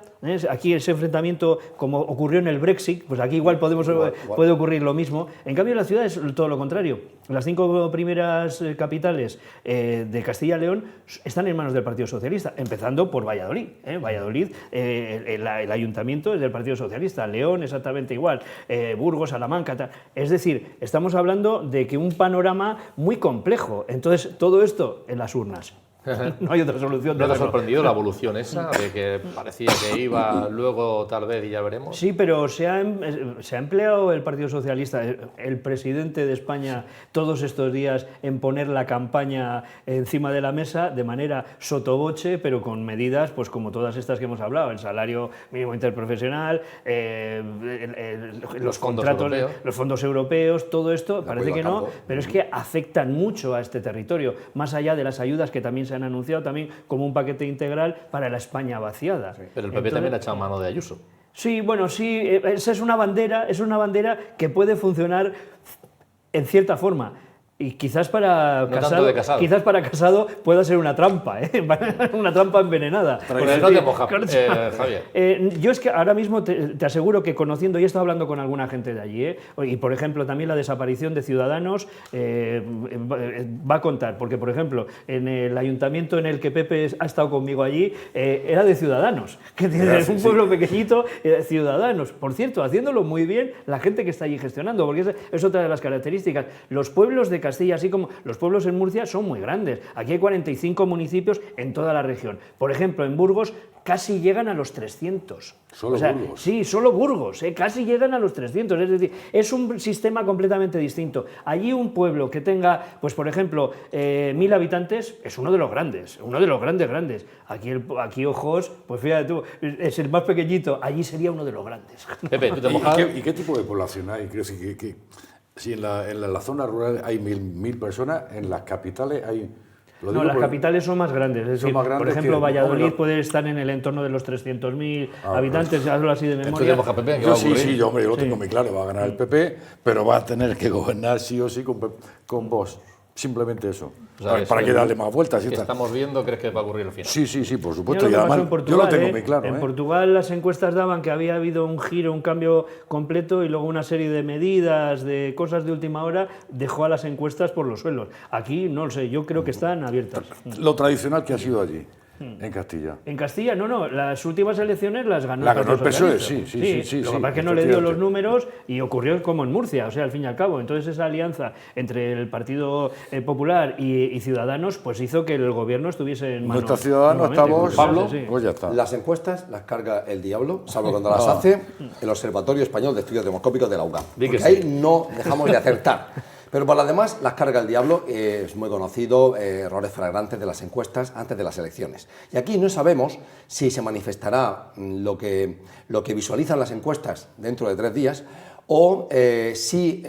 aquí ese enfrentamiento, como ocurrió en el Brexit, pues aquí igual puede ocurrir lo mismo. En cambio la ciudad es todo lo contrario. Las 5 primeras capitales de Castilla y León están en manos del Partido Socialista, empezando por Valladolid. Valladolid, el ayuntamiento es del Partido Socialista, León exactamente igual, Burgos, Salamanca, tal. Es decir, estamos hablando de que un panorama muy complejo. Entonces, todo esto en las urnas. No hay otra solución. ¿No te ha sorprendido la evolución esa, de que parecía que iba luego tal vez y ya veremos? Sí, pero se ha empleado el Partido Socialista, el presidente de España, todos estos días en poner la campaña encima de la mesa de manera sotoboche, pero con medidas pues como todas estas que hemos hablado, el salario mínimo interprofesional, los contratos, los fondos europeos, todo esto, parece que no, pero es que afectan mucho a este territorio, más allá de las ayudas que también se han anunciado también como un paquete integral para la España vaciada. Sí. Pero el PP también ha echado mano de Ayuso. Sí, bueno, sí, esa es una bandera que puede funcionar en cierta forma. Y quizás para Casado pueda ser una trampa, una trampa envenenada. Pero no te mojas, Javier. Yo es que ahora mismo te aseguro que conociendo, y he estado hablando con alguna gente de allí, y por ejemplo también la desaparición de Ciudadanos va a contar, porque por ejemplo en el ayuntamiento en el que Pepe ha estado conmigo allí, era de Ciudadanos, que tiene un pueblo pequeñito, Ciudadanos. Por cierto, haciéndolo muy bien la gente que está allí gestionando, porque esa es otra de las características. Los pueblos de Castilla, así como los pueblos en Murcia, son muy grandes. Aquí hay 45 municipios en toda la región. Por ejemplo, en Burgos casi llegan a los 300. ¿Solo Burgos? Sí, solo Burgos, casi llegan a los 300. Es decir, es un sistema completamente distinto. Allí un pueblo que tenga, pues por ejemplo, 1000 habitantes es uno de los grandes, grandes. Aquí Ojos, pues fíjate tú, es el más pequeñito. Allí sería uno de los grandes. Pepe, ¿tú te mojas? ¿Y qué tipo de población hay? Creo que si en la zona rural hay 1000 personas, en las capitales hay... Las capitales son más grandes. Es decir, por ejemplo, Valladolid puede estar en el entorno de los 300.000 habitantes, hablo así de memoria. PP, yo lo tengo muy claro, va a ganar el PP, pero va a tener que gobernar sí o sí con Vox. Simplemente eso. ¿Para qué darle más vueltas? ¿Qué estamos viendo crees que va a ocurrir al final? Sí, por supuesto. Y además, yo lo tengo muy claro. En Portugal las encuestas daban que había habido un giro, un cambio completo y luego una serie de medidas, de cosas de última hora, dejó a las encuestas por los suelos. Aquí no lo sé, yo creo que están abiertas. Lo tradicional que ha sido allí. en Castilla. En Castilla, no, las últimas elecciones las ganó La ganó el PSOE, Socialista. sí. Lo que pasa es que no le dio los números y ocurrió como en Murcia, o sea, al fin y al cabo. Entonces esa alianza entre el Partido Popular y Ciudadanos pues hizo que el gobierno estuviese en manos. Nuestros ciudadanos estamos, Pablo, pues ya está. Las encuestas las carga el diablo, salvo cuando las hace el Observatorio Español de Estudios Demoscópicos de la UCAM. Porque ahí no dejamos de acertar. Pero por las demás, las carga el diablo, es muy conocido, errores flagrantes de las encuestas antes de las elecciones. Y aquí no sabemos si se manifestará lo que visualizan las encuestas dentro de 3 días o si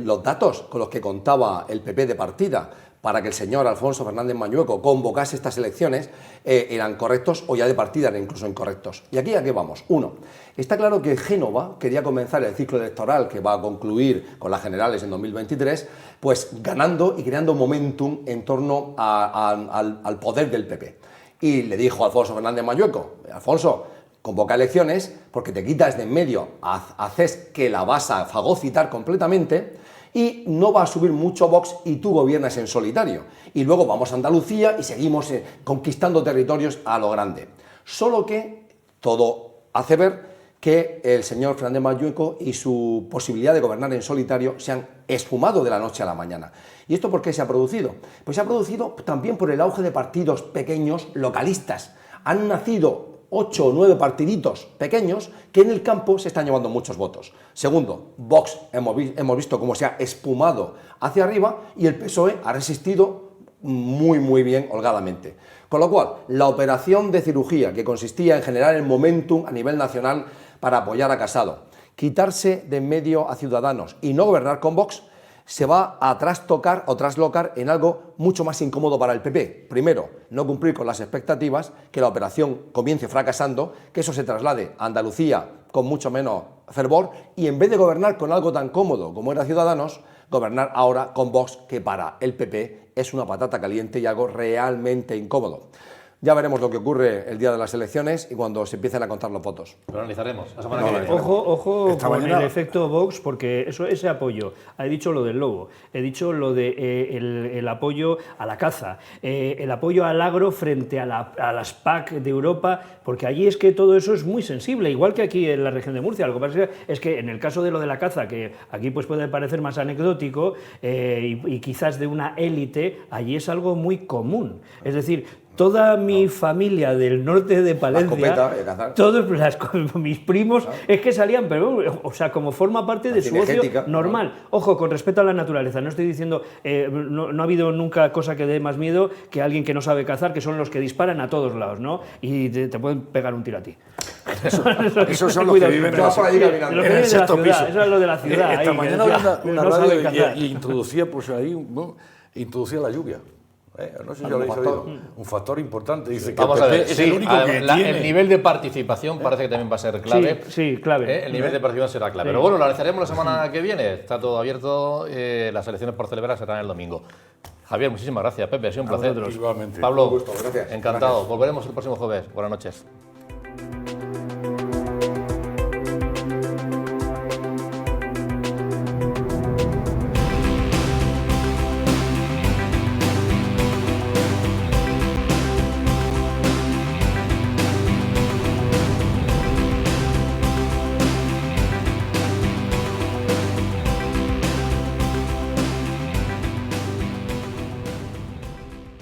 los datos con los que contaba el PP de partida para que el señor Alfonso Fernández Mañueco convocase estas elecciones eran correctos o ya de partida eran incluso incorrectos. ¿Y aquí a qué vamos? 1. Está claro que Génova quería comenzar el ciclo electoral que va a concluir con las generales en 2023, pues ganando y creando momentum en torno al poder del PP. Y le dijo a Alfonso Fernández Mañueco, Alfonso, convoca elecciones porque te quitas de en medio, haces que la vas a fagocitar completamente y no va a subir mucho Vox y tú gobiernas en solitario. Y luego vamos a Andalucía y seguimos conquistando territorios a lo grande. Solo que todo hace ver que el señor Fernández Mañueco y su posibilidad de gobernar en solitario se han esfumado de la noche a la mañana. ¿Y esto por qué se ha producido? Pues se ha producido también por el auge de partidos pequeños localistas. Han nacido 8 o 9 partiditos pequeños que en el campo se están llevando muchos votos. Segundo, Vox hemos visto cómo se ha espumado hacia arriba y el PSOE ha resistido muy bien, holgadamente. Con lo cual, la operación de cirugía que consistía en generar el momentum a nivel nacional para apoyar a Casado, quitarse de en medio a Ciudadanos y no gobernar con Vox, se va a trastocar o traslocar en algo mucho más incómodo para el PP. Primero, no cumplir con las expectativas, que la operación comience fracasando, que eso se traslade a Andalucía con mucho menos fervor y en vez de gobernar con algo tan cómodo como era Ciudadanos, gobernar ahora con Vox, que para el PP es una patata caliente y algo realmente incómodo. Ya veremos lo que ocurre el día de las elecciones y cuando se empiecen a contar los votos. Lo analizaremos la semana que viene. Ojo Esta con mañana- el efecto Vox, porque ese apoyo, he dicho lo del lobo, he dicho lo de el apoyo a la caza, el apoyo al agro frente a las PAC de Europa, porque allí es que todo eso es muy sensible, igual que aquí en la región de Murcia. Lo que pasa es que en el caso de lo de la caza, que aquí pues puede parecer más anecdótico y quizás de una élite, allí es algo muy común. Es decir, toda mi familia del norte de Palencia, todos mis primos, es que salían, pero o sea, como forma parte de su ocio normal. Ojo, con respeto a la naturaleza, no estoy diciendo, no ha habido nunca cosa que dé más miedo que alguien que no sabe cazar, que son los que disparan a todos lados, ¿no? Y te pueden pegar un tiro a ti. Esos son los que viven en el sexto piso. Eso es lo de la ciudad. Esta ahí, mañana que había decía, una no sabe radio cazar. y introducía pues ahí, ¿no? Introducía la lluvia. No sé si lo habéis oído. Un factor importante. Dice que Vamos el a ver, PP es sí, el único que tiene. el nivel de participación parece que también va a ser clave. Sí, clave. El nivel de participación será clave. Sí. Pero bueno, lo analizaremos la semana que viene. Está todo abierto. Las elecciones por celebrar serán el domingo. Javier, muchísimas gracias. Pepe, ha sido un placer. Igualmente. Pablo, Un gusto, gracias. encantado. Volveremos el próximo jueves. Buenas noches.